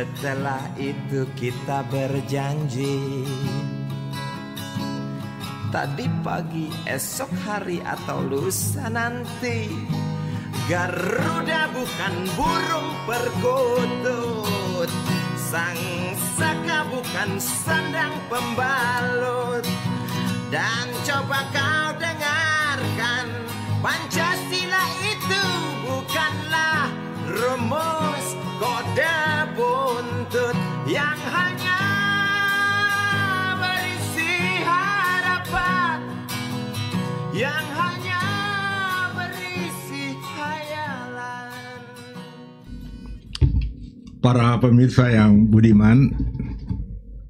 Setelah itu kita berjanji, tadi pagi, esok hari atau lusa nanti, Garuda bukan burung perkutut, sang saka bukan sandang pembalut. Dan coba kau dengarkan, Pancasila itu bukanlah rumus kode buntut yang hanya berisi harapan, yang hanya berisi khayalan. Para pemirsa yang budiman,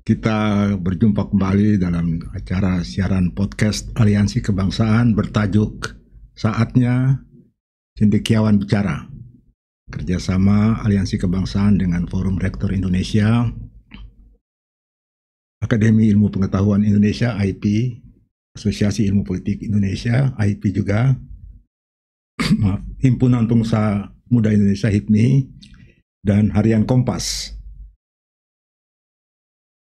kita berjumpa kembali dalam acara siaran podcast Aliansi Kebangsaan bertajuk Saatnya Cendekiawan Bicara, kerjasama Aliansi Kebangsaan dengan Forum Rektor Indonesia, Akademi Ilmu Pengetahuan Indonesia (AIP), Asosiasi Ilmu Politik Indonesia (AIP) juga, Himpunan Pengusaha Muda Indonesia (HIPMI), dan Harian Kompas.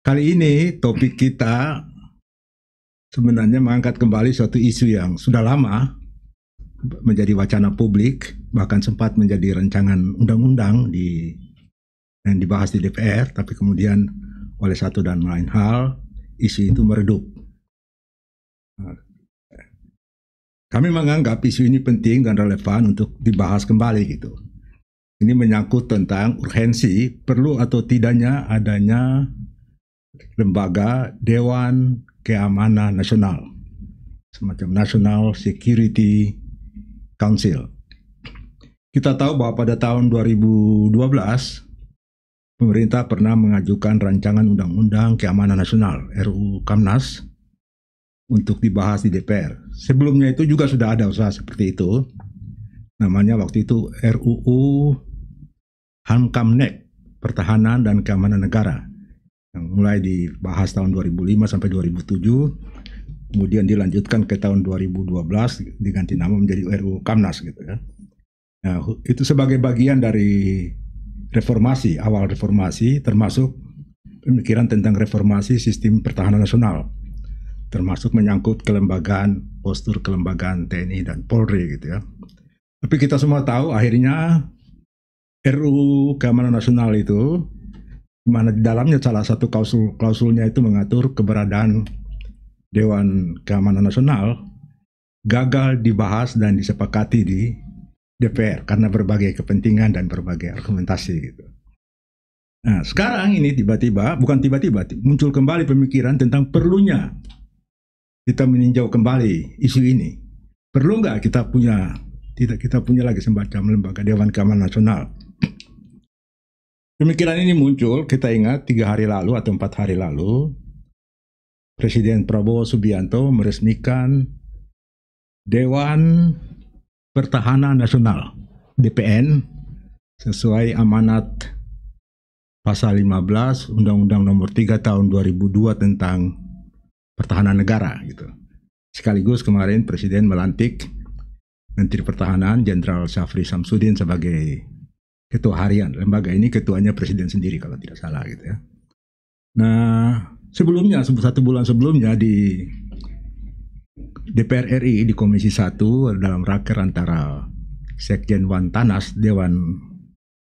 Kali ini topik kita sebenarnya mengangkat kembali suatu isu yang sudah lama menjadi wacana publik, bahkan sempat menjadi rancangan undang-undang yang dibahas di DPR, tapi kemudian oleh satu dan lain hal isu itu meredup. Kami menganggap isu ini penting dan relevan untuk dibahas kembali gitu. Ini menyangkut tentang urgensi perlu atau tidaknya adanya lembaga Dewan Keamanan Nasional, semacam National Security Council. Kita tahu bahwa pada tahun 2012 pemerintah pernah mengajukan rancangan Undang-Undang Keamanan Nasional (RUU Kamnas) untuk dibahas di DPR. Sebelumnya itu juga sudah ada usaha seperti itu. Namanya waktu itu RUU Hamkamnek, Pertahanan dan Keamanan Negara, yang mulai dibahas tahun 2005 sampai 2007, kemudian dilanjutkan ke tahun 2012 diganti nama menjadi RUU Kamnas gitu ya. Nah, itu sebagai bagian dari reformasi, awal reformasi, termasuk pemikiran tentang reformasi sistem pertahanan nasional, termasuk menyangkut kelembagaan, postur kelembagaan TNI dan Polri gitu ya. Tapi kita semua tahu akhirnya RUU Keamanan Nasional itu, di mana di dalamnya salah satu klausulnya itu mengatur keberadaan Dewan Keamanan Nasional, gagal dibahas dan disepakati di DPR karena berbagai kepentingan dan berbagai argumentasi gitu. Nah, sekarang ini bukan tiba-tiba muncul kembali pemikiran tentang perlunya kita meninjau kembali isu ini. Perlu nggak kita punya lagi semacam lembaga Dewan Keamanan Nasional? Pemikiran ini muncul, kita ingat 3 hari lalu atau 4 hari lalu, Presiden Prabowo Subianto meresmikan Dewan Pertahanan Nasional (DPN) sesuai amanat pasal 15 Undang-Undang Nomor 3 Tahun 2002 tentang Pertahanan Negara gitu. Sekaligus kemarin Presiden melantik Menteri Pertahanan Jenderal Syafri Samsudin sebagai ketua harian. Lembaga ini ketuanya Presiden sendiri kalau tidak salah gitu ya. Nah, sebelumnya, 1 bulan sebelumnya di DPR RI di Komisi 1 dalam raker antara Sekjen Wantanas Dewan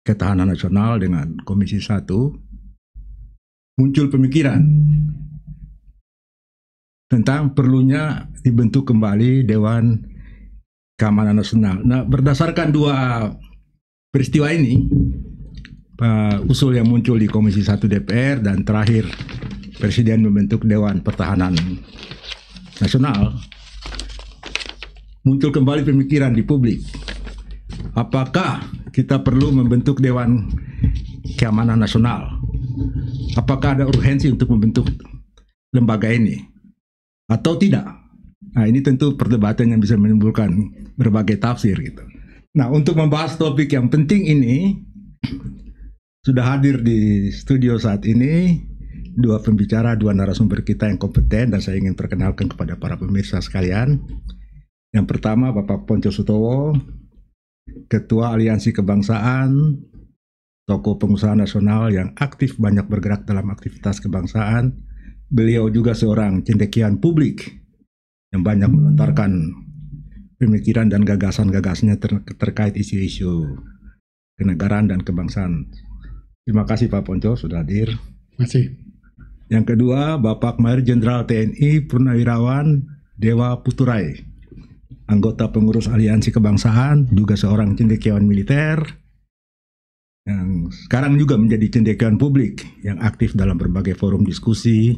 Ketahanan Nasional dengan Komisi 1 muncul pemikiran tentang perlunya dibentuk kembali Dewan Keamanan Nasional. Nah, berdasarkan 2 peristiwa ini, usul yang muncul di Komisi 1 DPR dan terakhir Presiden membentuk Dewan Pertahanan Nasional, muncul kembali pemikiran di publik. Apakah kita perlu membentuk Dewan Keamanan Nasional? Apakah ada urgensi untuk membentuk lembaga ini atau tidak? Nah, ini tentu perdebatan yang bisa menimbulkan berbagai tafsir gitu. Nah, untuk membahas topik yang penting ini, sudah hadir di studio saat ini 2 pembicara, 2 narasumber kita yang kompeten, dan saya ingin perkenalkan kepada para pemirsa sekalian. Yang pertama, Bapak Ponco Sutowo, Ketua Aliansi Kebangsaan tokoh pengusaha nasional yang aktif banyak bergerak dalam aktivitas kebangsaan. Beliau juga seorang cendekiawan publik yang banyak melontarkan pemikiran dan gagasan-gagasannya terkait isu-isu kenegaraan dan kebangsaan. Terima kasih Pak Ponco sudah hadir. Terima kasih. Yang kedua, Bapak Mayor Jenderal TNI Purnawirawan Dewa Puturai, anggota pengurus Aliansi Kebangsaan, juga seorang cendekiawan militer, yang sekarang juga menjadi cendekiawan publik yang aktif dalam berbagai forum diskusi,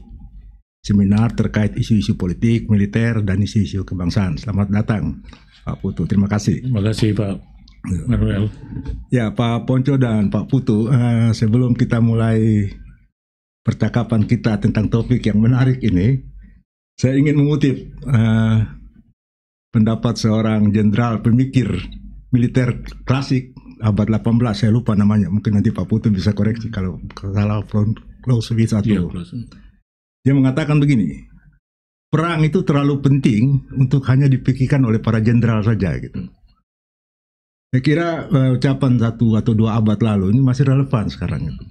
seminar terkait isu-isu politik, militer, dan isu-isu kebangsaan. Selamat datang Pak Putu, terima kasih. Terima kasih Pak Manuel. Ya Pak Ponco dan Pak Putu, sebelum kita mulai percakapan kita tentang topik yang menarik ini, saya ingin mengutip pendapat seorang jenderal pemikir militer klasik abad 18, saya lupa namanya, mungkin nanti Pak Putu bisa koreksi kalau salah, Clausewitz atau... Dia mengatakan begini, perang itu terlalu penting untuk hanya dipikirkan oleh para jenderal saja gitu. Saya kira ucapan 1 atau 2 abad lalu ini masih relevan sekarang itu.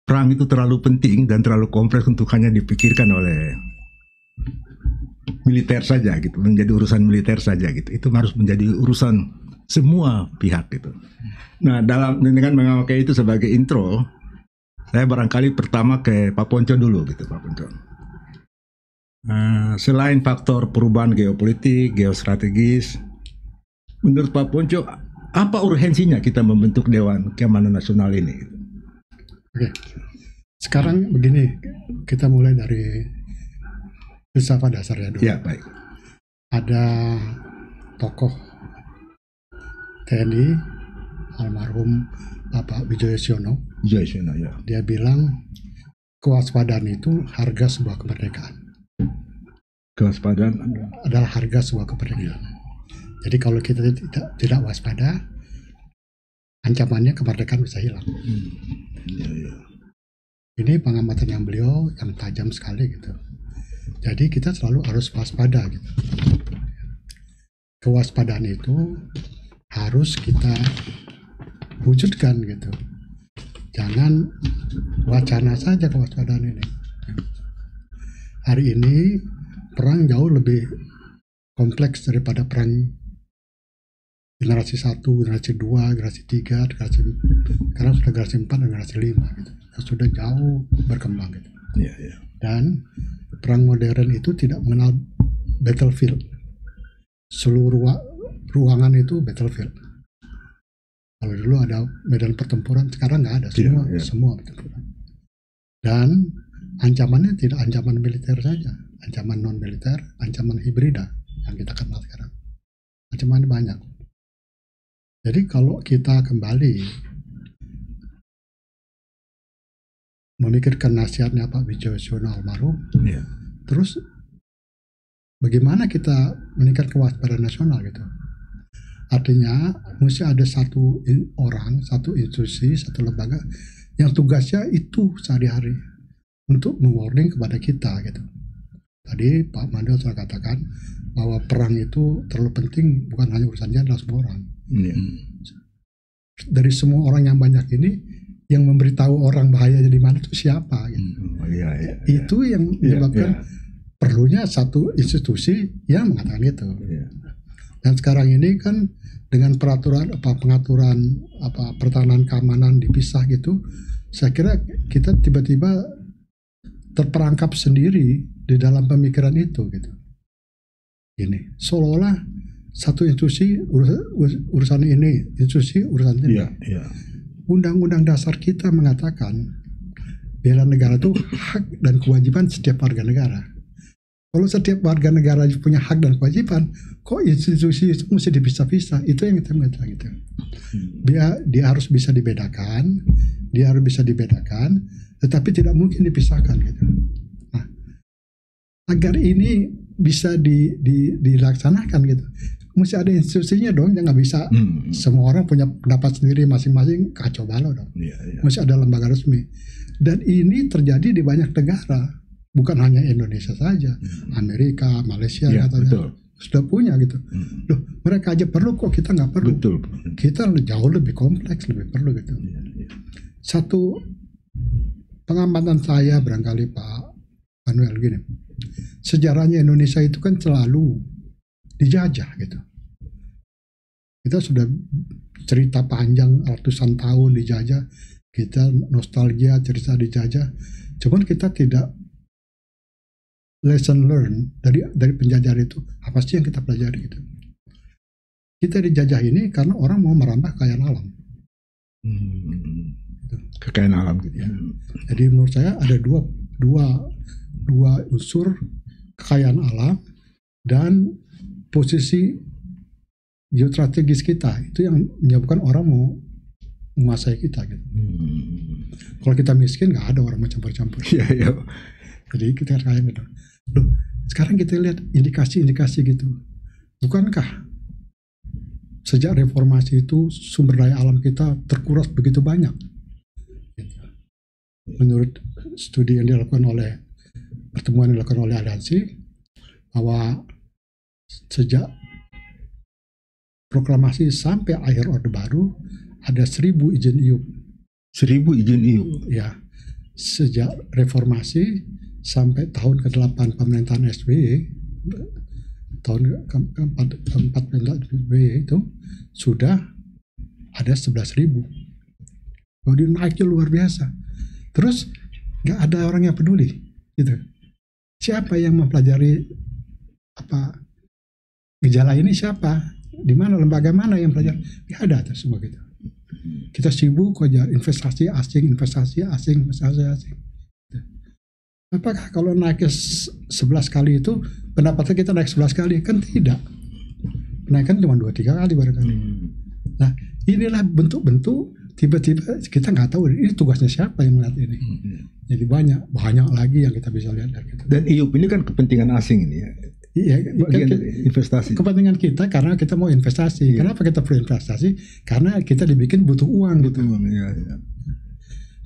Perang itu terlalu penting dan terlalu kompleks untuk hanya dipikirkan oleh militer saja gitu, menjadi urusan militer saja gitu. Itu harus menjadi urusan semua pihak gitu. Nah, dengan memakai itu sebagai intro, saya barangkali pertama ke Pak Ponco dulu gitu, Pak Ponco. Selain faktor perubahan geopolitik, geostrategis, menurut Pak Ponco, apa urgensinya kita membentuk Dewan Keamanan Nasional ini? Oke, sekarang begini, kita mulai dari filsafat dasarnya dulu. Ya, baik. Ada tokoh TNI, almarhum Bapak Wijoyono. Wijoyono, ya. Dia bilang kewaspadaan itu harga sebuah kemerdekaan. Kewaspadaan adalah harga sebuah kemerdekaan. Jadi kalau kita tidak waspada, ancamannya kemerdekaan bisa hilang. Ini pengamatan yang beliau yang tajam sekali gitu. Jadi kita selalu harus waspada gitu. Kewaspadaan itu harus kita wujudkan gitu. Jangan wacana saja kewaspadaan ini. Hari ini perang jauh lebih kompleks daripada perang generasi 1, generasi 2, generasi 3, sekarang sudah generasi 4 dan generasi 5 gitu. Sudah jauh berkembang gitu. Dan perang modern itu tidak mengenal battlefield. Seluruh ruangan itu battlefield. Kalau dulu ada medan pertempuran, sekarang nggak ada, semua pertempuran. Dan ancamannya tidak ancaman militer saja, ancaman non militer, ancaman hibrida yang kita kenal sekarang. Ancamannya banyak. Jadi kalau kita kembali memikirkan nasihatnya Pak Wijoyono almarhum, terus bagaimana kita meningkatkan kewaspadaan nasional gitu. Artinya mesti ada satu orang, satu institusi, satu lembaga yang tugasnya itu sehari-hari untuk mewarning kepada kita gitu. Tadi Pak Mandel sudah katakan bahwa perang itu terlalu penting, bukan hanya urusan jenderal, semua orang. Dari semua orang yang banyak ini, yang memberitahu orang bahayanya di mana itu siapa? Gitu. Itu yang menyebabkan perlunya satu institusi yang mengatakan itu. Dan sekarang ini kan dengan pengaturan pertahanan keamanan dipisah gitu, saya kira kita tiba-tiba terperangkap sendiri di dalam pemikiran itu gitu. Ini seolah-olah satu institusi urusan ini, institusi urusan ini. Undang-undang dasar kita mengatakan bela negara itu hak dan kewajiban setiap warga negara. Kalau setiap warga negara punya hak dan kewajiban, kok institusi itu mesti dipisah-pisah? Itu yang kita mengatakan gitu. Dia harus bisa dibedakan, tetapi tidak mungkin dipisahkan gitu. Nah, agar ini bisa dilaksanakan gitu, mesti ada institusinya dong, yang nggak bisa semua orang punya pendapat sendiri masing-masing, kacau balau dong. Mesti ada lembaga resmi, dan ini terjadi di banyak negara, bukan hanya Indonesia saja, Amerika, Malaysia katanya, sudah punya gitu. Loh, mereka aja perlu kok, kita nggak perlu. Betul. Kita jauh lebih kompleks, lebih perlu gitu. Satu pengamatan saya barangkali Pak Manuel gini, sejarahnya Indonesia itu kan selalu dijajah gitu. Kita sudah cerita panjang ratusan tahun dijajah, kita nostalgia cerita dijajah, cuman kita tidak lesson learn dari penjajahan itu, apa sih yang kita pelajari gitu. Kita dijajah ini karena orang mau merambah kekayaan alam. Gitu. Kekayaan alam gitu ya. Jadi menurut saya ada dua unsur, kekayaan alam dan posisi geostrategis kita, itu yang menyebabkan orang mau menguasai kita gitu. Kalau kita miskin nggak ada orang mau campur-campur. Iya, iya. Jadi kita kayak gitu. Loh, sekarang kita lihat indikasi-indikasi gitu. Bukankah sejak reformasi itu sumber daya alam kita terkuras begitu banyak? Gitu. Menurut studi yang dilakukan oleh pertemuan yang dilakukan oleh aliansi, bahwa sejak proklamasi sampai akhir Orde Baru ada 1000 izin IUP. 1000 izin IUP. Ya, sejak reformasi sampai tahun ke-8 pemerintahan SBY, tahun keempat pemerintahan SBY itu sudah ada 11.000. Jadi naiknya luar biasa. Terus nggak ada orang yang peduli, gitu. Siapa yang mempelajari apa gejala ini? Siapa? Di mana, lembaga mana yang belajar? Nggak ada tuh semua gitu. Kita sibuk aja investasi asing. Apakah kalau naik 11 kali itu pendapatan kita naik 11 kali? Kan tidak. Kenaikan cuma 2-3 kali barangkali. Nah, inilah bentuk-bentuk tiba-tiba kita nggak tahu ini tugasnya siapa yang melihat ini. Jadi banyak lagi yang kita bisa lihat. Gitu. Dan IUP ini kan kepentingan asing ini ya. Iya, bagian investasi. Kepentingan kita karena kita mau investasi. Iya. Kenapa kita perlu investasi? Karena kita dibikin butuh uang gitu. Iya, iya.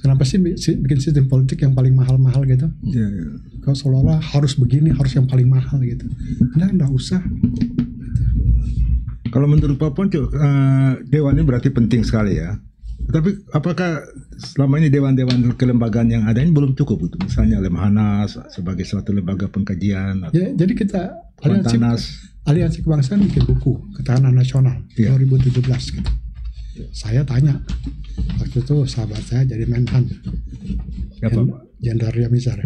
Kenapa sih bikin sistem politik yang paling mahal-mahal gitu? Iya, iya. Kalau seolah-olah harus begini, harus yang paling mahal gitu. Nggak usah. Kalau menurut Pak Ponco, dewan ini berarti penting sekali ya. Tapi apakah selama ini dewan-dewan kelembagaan yang ada ini belum cukup? Gitu? Misalnya Lemhanas sebagai suatu lembaga pengkajian. Ya, jadi kita Aliansi Kebangsaan bikin buku Ketahanan Nasional 2017 gitu. Saya tanya waktu itu sahabat saya jadi Menhan, Jenderal Ria Mizar.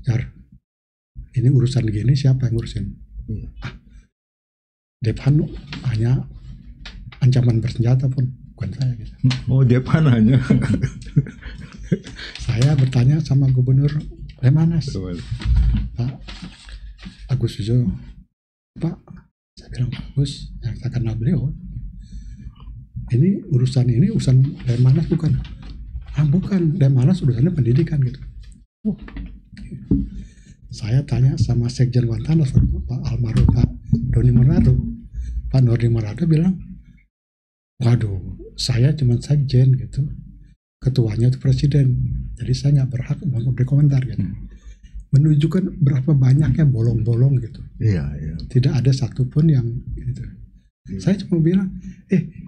Jar, ini urusan gini siapa yang ngurusin? Depan hanya ancaman bersenjata pun. Bukan saya gitu. Oh, Depan hanya. Saya bertanya sama Gubernur Lemhanas, Pak Agus Wijo, Pak, saya bilang Agus, yang saya kenal beliau, ini urusan Lemhanas bukan? Bukan, Lemhanas urusannya pendidikan gitu. Saya tanya sama Sekjen Wantanas, Pak almarhum Pak Doni Monardo. Pak Doni Monardo bilang, waduh, saya cuma sekjen gitu, ketuanya itu presiden, jadi saya nggak berhak memberi komentar gitu. Menunjukkan berapa banyaknya bolong-bolong gitu. Iya. Tidak ada satupun yang gitu. Saya cuma bilang,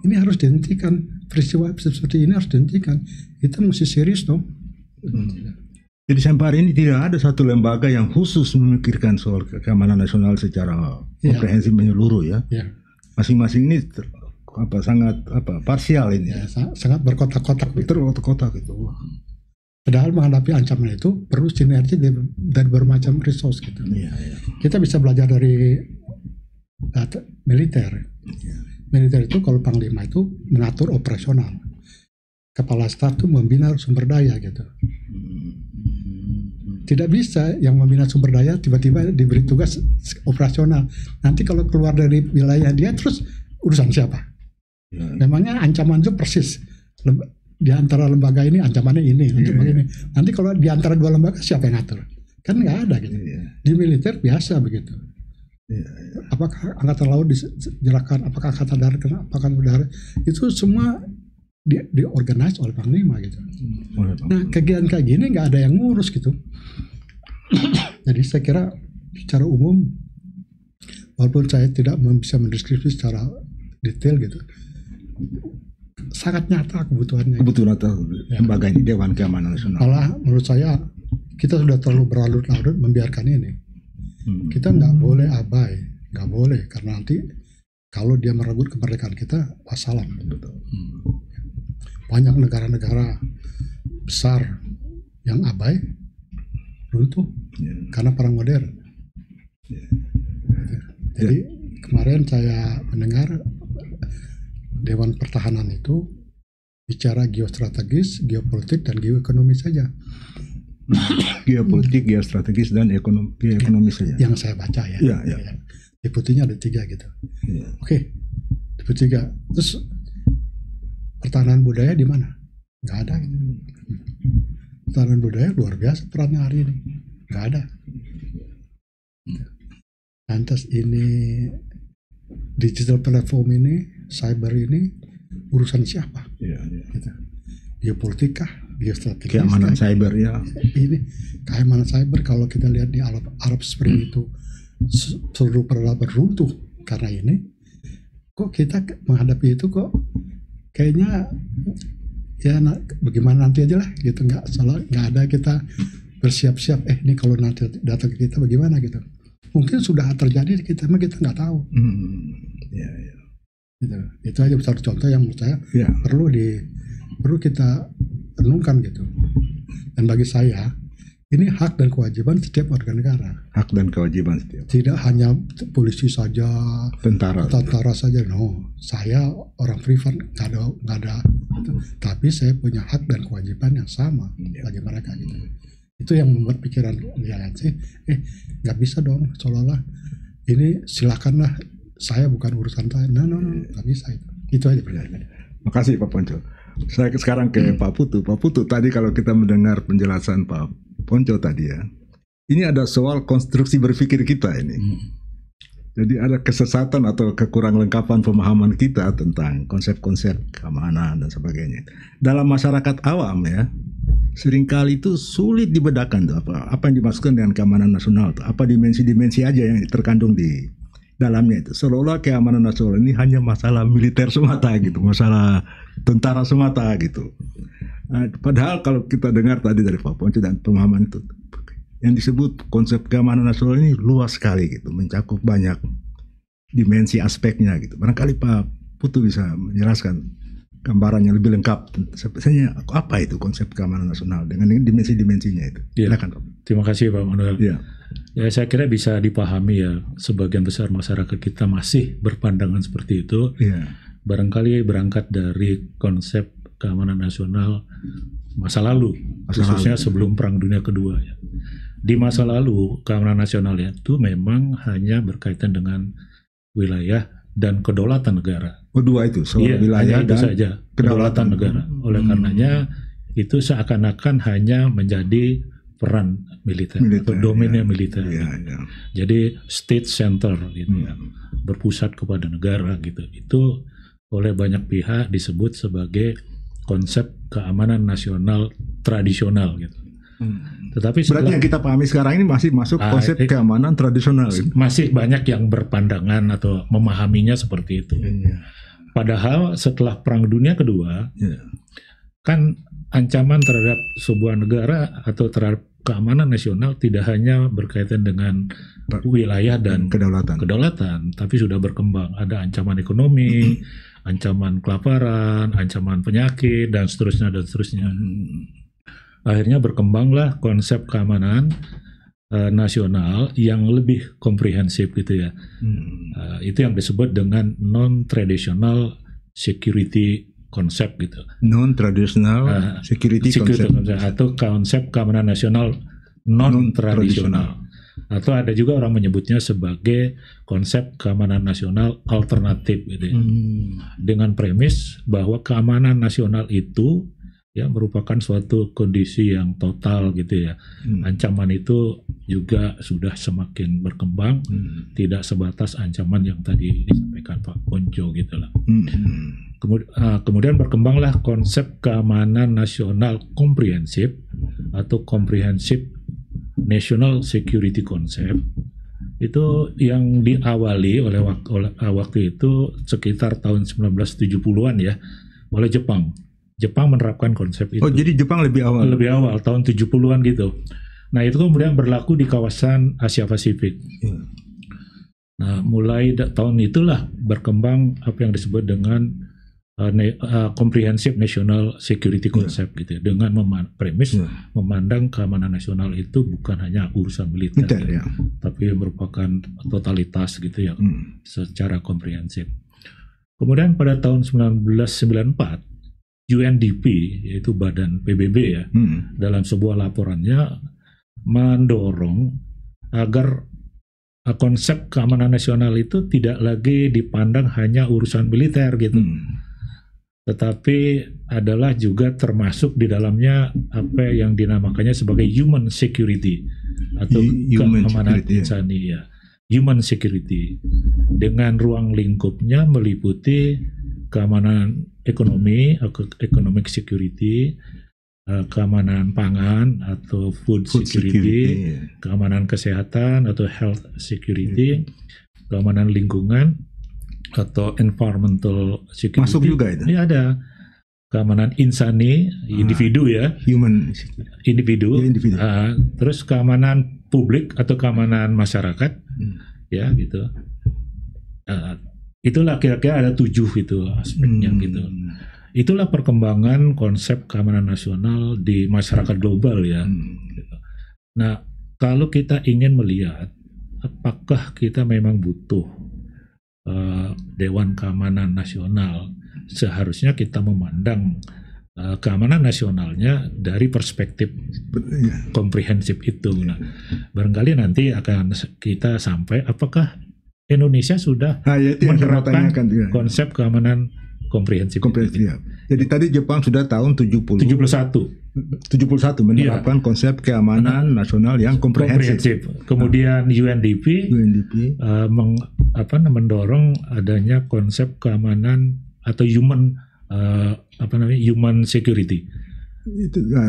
ini harus dihentikan, peristiwa seperti ini harus dihentikan. Kita mesti serius dong. Jadi sampai hari ini tidak ada satu lembaga yang khusus memikirkan soal keamanan nasional secara komprehensif menyeluruh ya. Masing-masing ini sangat parsial ini. Ya, sangat berkotak-kotak. Berkotak-kotak itu. Padahal menghadapi ancaman itu perlu sinergi dari bermacam resource gitu. Iya. Kita bisa belajar dari militer. Militer itu kalau panglima itu mengatur operasional. Kepala staf itu membina sumber daya gitu. Tidak bisa yang membina sumber daya tiba-tiba diberi tugas operasional. Nanti kalau keluar dari wilayah dia terus urusan siapa? Memangnya ancaman itu persis di antara lembaga ini ancamannya ini, ini. Nanti kalau di antara dua lembaga siapa yang ngatur? Kan nggak ada gitu. Di militer biasa begitu. Apakah angkatan laut dijelaskan, apakah angkatan darat, apakah udara, itu semua diorganize oleh panglima gitu. Nah kegiatan kayak gini nggak ada yang ngurus gitu. Jadi saya kira secara umum walaupun saya tidak bisa mendeskripsi secara detail gitu, sangat nyata kebutuhannya. Kebetulan atau lembaga ini Dewan Keamanan Nasional. Malah menurut saya kita sudah terlalu berlarut-larut membiarkan ini. Kita nggak boleh abai, nggak boleh, karena nanti kalau dia merenggut kemerdekaan kita, wassalam. Banyak negara-negara besar yang abai runtuh karena perang modern. Jadi kemarin saya mendengar Dewan Pertahanan itu bicara geostrategis, geopolitik, dan geoekonomi saja. Geopolitik, geostrategis, dan ekonomi saja. Yang saya baca ya. Deputinya ada 3 gitu. Oke, deputi 3. Terus pertahanan budaya di mana? Nggak ada. Gitu. Pertahanan budaya luar biasa perannya hari ini. Nggak ada. Lantas ini digital platform ini, cyber ini urusan siapa? Gitu. Geopolitik kah? Geostrategis? Keamanan cyber ya. Ini keamanan cyber kalau kita lihat di Arab Spring itu seluruh peradaban runtuh karena ini. Kok kita menghadapi itu kok kayaknya ya bagaimana nanti aja lah gitu, nggak ada kita bersiap-siap. Ini kalau nanti datang ke kita bagaimana gitu. Mungkin sudah terjadi di kita, emang kita nggak tahu. Gitu. Itu aja satu contoh yang menurut saya perlu kita renungkan gitu. Dan bagi saya ini hak dan kewajiban setiap warga negara. Hak dan kewajiban setiap. Tidak hanya polisi saja, tentara saja. No, saya orang privat nggak ada. Tapi saya punya hak dan kewajiban yang sama bagi mereka gitu. Itu yang membuat pikiran lihat sih, nggak bisa dong seolah-olah ini silakanlah, saya bukan urusan saya. No, nggak bisa itu. Itu aja pertanyaannya. Makasih Pak Ponco. Saya sekarang ke Pak Putu. Pak Putu, tadi kalau kita mendengar penjelasan Pak Ponco tadi ya, ini ada soal konstruksi berpikir kita ini. Jadi ada kesesatan atau kekurang lengkapan pemahaman kita tentang konsep-konsep keamanan dan sebagainya. Dalam masyarakat awam ya, seringkali itu sulit dibedakan tuh apa yang dimaksudkan dengan keamanan nasional, tuh apa dimensi-dimensi aja yang terkandung di dalamnya itu. Seolah-olah keamanan nasional ini hanya masalah militer semata gitu, masalah tentara semata gitu. Nah, padahal kalau kita dengar tadi dari Pak Ponco dan pemahaman itu, yang disebut konsep keamanan nasional ini luas sekali gitu, mencakup banyak dimensi aspeknya gitu. Barangkali Pak Putu bisa menjelaskan gambarannya lebih lengkap. Sebenarnya apa itu konsep keamanan nasional dengan dimensi-dimensinya itu. Silakan Pak. Terima kasih Pak Manuel. Ya, saya kira bisa dipahami ya, sebagian besar masyarakat kita masih berpandangan seperti itu. Barangkali berangkat dari konsep keamanan nasional masa lalu, khususnya sebelum Perang Dunia Kedua ya. Di masa lalu keamanan nasional itu memang hanya berkaitan dengan wilayah dan kedaulatan negara. Dua itu, soal wilayah itu dan saja, kedaulatan negara. Oleh karenanya itu seakan-akan hanya menjadi peran militer atau domainnya militer. Jadi state center gitu ya, berpusat kepada negara gitu. Itu oleh banyak pihak disebut sebagai konsep keamanan nasional tradisional gitu. Tetapi berarti yang kita pahami sekarang ini masih masuk konsep keamanan tradisional. Masih banyak yang berpandangan atau memahaminya seperti itu. Padahal setelah Perang Dunia Kedua, kan ancaman terhadap sebuah negara atau terhadap keamanan nasional tidak hanya berkaitan dengan wilayah dan kedaulatan, tapi sudah berkembang. Ada ancaman ekonomi, ancaman kelaparan, ancaman penyakit, dan seterusnya dan seterusnya. Akhirnya berkembanglah konsep keamanan nasional yang lebih komprehensif gitu ya. Itu yang disebut dengan non-traditional security concept gitu. Non-traditional security concept atau konsep keamanan nasional non-tradisional. Atau ada juga orang menyebutnya sebagai konsep keamanan nasional alternatif gitu ya. Dengan premis bahwa keamanan nasional itu ya merupakan suatu kondisi yang total gitu ya. Ancaman itu juga sudah semakin berkembang, tidak sebatas ancaman yang tadi disampaikan Pak Ponco gitu lah. Kemudian berkembanglah konsep keamanan nasional komprehensif atau comprehensive national security concept Itu yang diawali oleh waktu itu sekitar tahun 1970-an ya, oleh Jepang. Jepang menerapkan konsep itu. Oh, jadi Jepang lebih awal. Lebih awal, tahun 70-an gitu. Nah, itu kemudian berlaku di kawasan Asia Pasifik. Nah, mulai tahun itulah berkembang apa yang disebut dengan Comprehensive National Security Concept gitu ya, dengan premis memandang keamanan nasional itu bukan hanya urusan militer ya, tapi merupakan totalitas gitu ya, secara komprehensif. Kemudian pada tahun 1994 UNDP, yaitu Badan PBB ya, dalam sebuah laporannya mendorong agar konsep keamanan nasional itu tidak lagi dipandang hanya urusan militer gitu. Tetapi adalah juga termasuk di dalamnya apa yang dinamakannya sebagai human security atau keamanan insani ya. Human security dengan ruang lingkupnya meliputi keamanan ekonomi, economic security, keamanan pangan atau food security, keamanan kesehatan atau health security, keamanan lingkungan atau environmental security. Masuk juga itu? Ini ada keamanan insani, individu ya, human individu. Terus keamanan publik atau keamanan masyarakat, ya gitu. Itulah kira-kira ada 7 itu aspeknya gitu. Itulah perkembangan konsep keamanan nasional di masyarakat global ya. Nah, kalau kita ingin melihat apakah kita memang butuh Dewan Keamanan Nasional, seharusnya kita memandang keamanan nasionalnya dari perspektif komprehensif itu. Nah, barangkali nanti akan kita sampai apakah Indonesia sudah menerapkan konsep keamanan komprehensif. Jadi tadi Jepang sudah tahun 71 menerapkan konsep keamanan nasional yang komprehensif. Kemudian UNDP mendorong adanya konsep keamanan atau human security.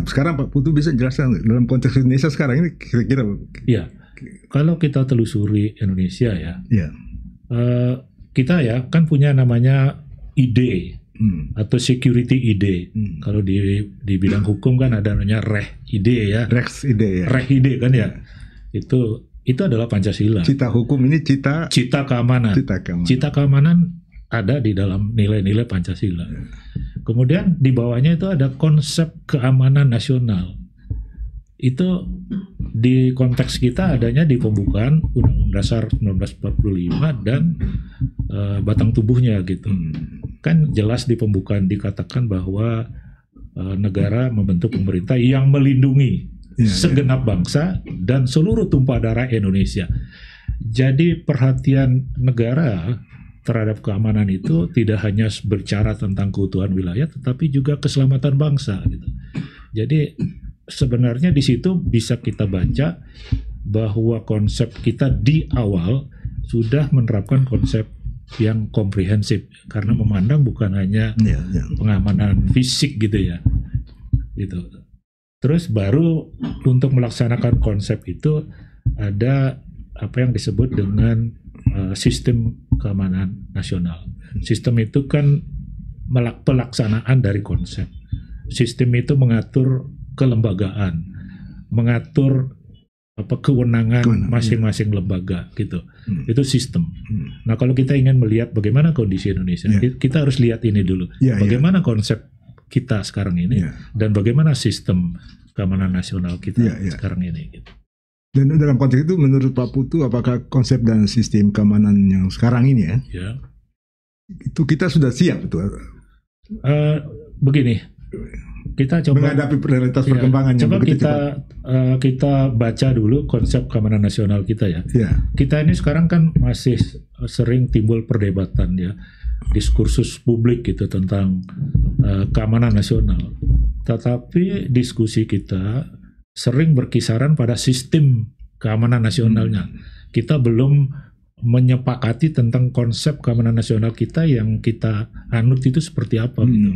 Sekarang Pak Putu bisa jelaskan dalam konteks Indonesia sekarang ini kira-kira? Ya, kalau kita telusuri Indonesia ya, kita ya kan punya namanya IDE atau security IDE. Kalau di bidang hukum kan ada namanya REH-IDE ya. REH-IDE kan ya. Itu adalah Pancasila. Cita hukum ini cita keamanan. Cita keamanan ada di dalam nilai-nilai Pancasila. Kemudian di bawahnya itu ada konsep keamanan nasional. Itu di konteks kita adanya di pembukaan Undang-Undang Dasar 1945 dan batang tubuhnya gitu. Kan jelas di pembukaan dikatakan bahwa negara membentuk pemerintah yang melindungi segenap bangsa dan seluruh tumpah darah Indonesia. Jadi perhatian negara terhadap keamanan itu tidak hanya berbicara tentang keutuhan wilayah, tetapi juga keselamatan bangsa gitu. Jadi sebenarnya di situ bisa kita baca bahwa konsep kita di awal sudah menerapkan konsep yang komprehensif karena memandang bukan hanya pengamanan fisik gitu ya. Gitu. Terus baru untuk melaksanakan konsep itu ada apa yang disebut dengan sistem keamanan nasional. Sistem itu kan pelaksanaan dari konsep. Sistem itu mengatur kelembagaan, mengatur kewenangan masing-masing lembaga gitu. Itu sistem. Nah, kalau kita ingin melihat bagaimana kondisi Indonesia, kita harus lihat ini dulu. Bagaimana konsep kita sekarang ini dan bagaimana sistem keamanan nasional kita sekarang ini gitu. Dan dalam konteks itu menurut Pak Putu, apakah konsep dan sistem keamanan yang sekarang ini itu kita sudah siap itu? Begini, kita coba menghadapi realitas perkembangan yang begitu cepat. Kita baca dulu konsep keamanan nasional kita ya. Kita ini sekarang kan masih sering timbul perdebatan ya, diskursus publik gitu tentang keamanan nasional. Tetapi diskusi kita sering berkisaran pada sistem keamanan nasionalnya. Kita belum menyepakati tentang konsep keamanan nasional kita yang kita anut itu seperti apa gitu.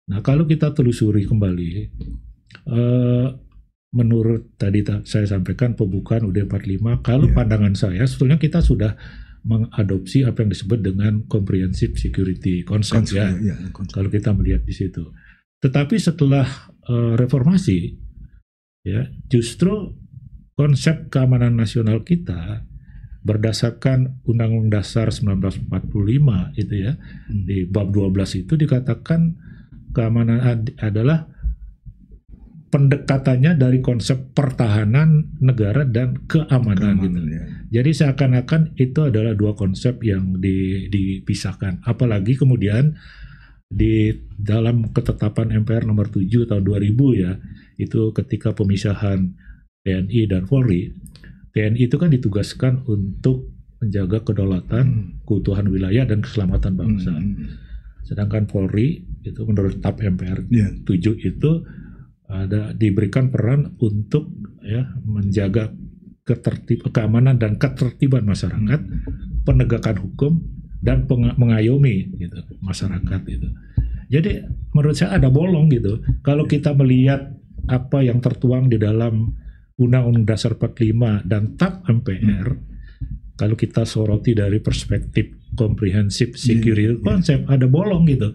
Nah, kalau kita telusuri kembali, menurut tadi saya sampaikan pembukaan UUD 45, kalau pandangan saya sebetulnya kita sudah mengadopsi apa yang disebut dengan comprehensive security concept ya. Kalau kita melihat di situ. Tetapi setelah reformasi ya, justru konsep keamanan nasional kita berdasarkan Undang-Undang Dasar 1945 itu ya, di bab 12 itu dikatakan keamanan adalah pendekatannya dari konsep pertahanan negara dan keamanan gitu. Ya. Jadi seakan-akan itu adalah dua konsep yang dipisahkan. Apalagi kemudian di dalam ketetapan MPR nomor 7 tahun 2000 ya, itu ketika pemisahan TNI dan Polri. TNI itu kan ditugaskan untuk menjaga kedaulatan, keutuhan wilayah dan keselamatan bangsa. Sedangkan Polri itu menurut TAP MPR 7 itu diberikan peran untuk ya menjaga keamanan dan ketertiban masyarakat, penegakan hukum dan mengayomi gitu masyarakat itu. Jadi menurut saya ada bolong gitu. Kalau kita melihat apa yang tertuang di dalam Undang-Undang Dasar 45 dan TAP MPR, kalau kita soroti dari perspektif comprehensive security konsep, ada bolong gitu.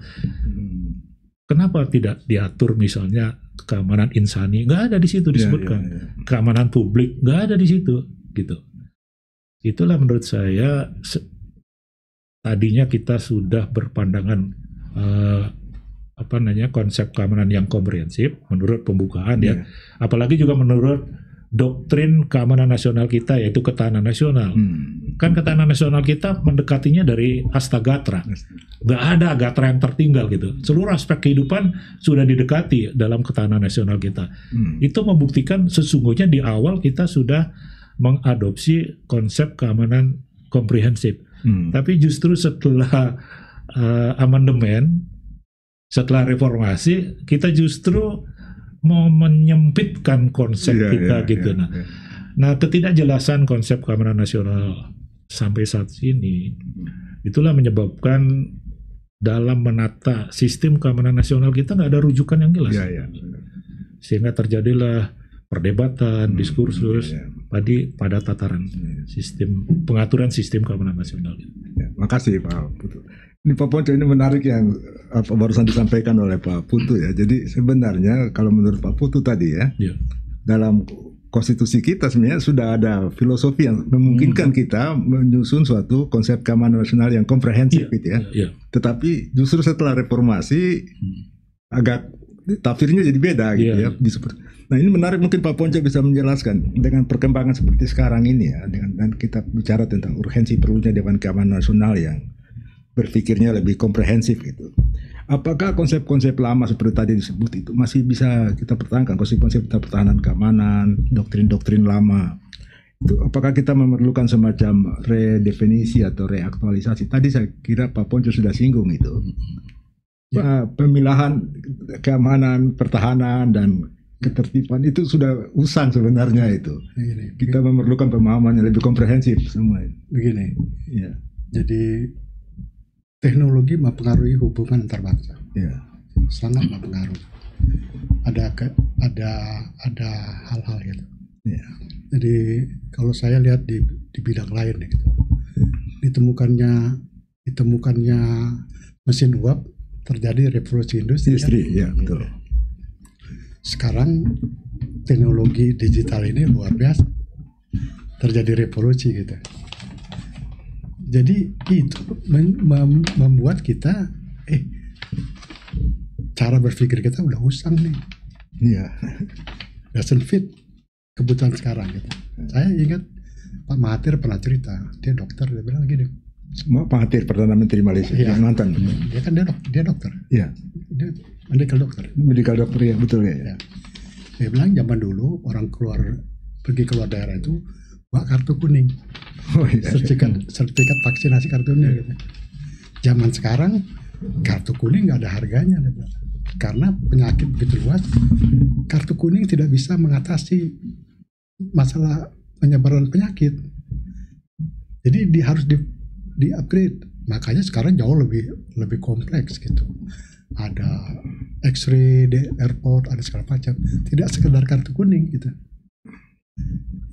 Kenapa tidak diatur misalnya keamanan insani? Nggak ada di situ disebutkan. Keamanan publik nggak ada di situ, gitu. Itulah menurut saya tadinya kita sudah berpandangan konsep keamanan yang komprehensif menurut pembukaan ya. Apalagi juga menurut doktrin keamanan nasional kita, yaitu ketahanan nasional. Kan ketahanan nasional kita mendekatinya dari Astagatra. Nggak ada Gatra yang tertinggal gitu. Seluruh aspek kehidupan sudah didekati dalam ketahanan nasional kita. Itu membuktikan sesungguhnya di awal kita sudah mengadopsi konsep keamanan komprehensif. Tapi justru setelah amandemen, setelah reformasi, kita justru mau menyempitkan konsep kita gitu. Nah, ketidakjelasan konsep keamanan nasional sampai saat ini itulah menyebabkan dalam menata sistem keamanan nasional kita nggak ada rujukan yang jelas. Sehingga terjadilah perdebatan, diskursus pada tataran sistem pengaturan sistem keamanan nasional. Makasih Pak Putu. Ini Pak Ponco, ini menarik yang barusan disampaikan oleh Pak Putu ya. Jadi sebenarnya kalau menurut Pak Putu tadi ya, dalam konstitusi kita sebenarnya sudah ada filosofi yang memungkinkan kita menyusun suatu konsep keamanan nasional yang komprehensif gitu ya. Tetapi justru setelah reformasi agak tafsirnya jadi beda gitu ya. Nah ini menarik, mungkin Pak Ponco bisa menjelaskan dengan perkembangan seperti sekarang ini ya, dan kita bicara tentang urgensi perlunya Dewan Keamanan Nasional yang berpikirnya lebih komprehensif gitu. Apakah konsep-konsep lama seperti tadi disebut itu masih bisa kita pertahankan, konsep-konsep pertahanan keamanan, doktrin-doktrin lama? Itu apakah kita memerlukan semacam redefinisi atau reaktualisasi? Tadi saya kira Pak Ponco sudah singgung itu. Pemilahan keamanan, pertahanan dan ketertiban itu sudah usang sebenarnya itu. Kita memerlukan pemahaman yang lebih komprehensif semua. Begini. Jadi teknologi mempengaruhi hubungan antar bangsa, sangat mempengaruhi. Ada hal-hal gitu. Jadi kalau saya lihat di bidang lain gitu, ditemukannya mesin uap, terjadi revolusi industri. Betul. Sekarang teknologi digital ini luar biasa, terjadi revolusi gitu. Jadi itu membuat kita cara berpikir kita udah usang nih. Doesn't fit kebutuhan sekarang gitu. Saya ingat Pak Mahathir pernah cerita, dia dokter, dia bilang gini. Pak Mahathir, Perdana Menteri Malaysia yang mantan. Dia dokter. Dia medical dokter. Medical dokter ya, betul ya. Dia bilang zaman dulu orang pergi keluar daerah itu bawa kartu kuning. Sertifikat vaksinasi kartunya gitu. Zaman sekarang kartu kuning nggak ada harganya, karena penyakit begitu luas. Kartu kuning tidak bisa mengatasi masalah penyebaran penyakit. Jadi harus di upgrade. Makanya sekarang jauh lebih kompleks gitu. ada X-ray di airport, ada segala macam. Tidak sekedar kartu kuning gitu.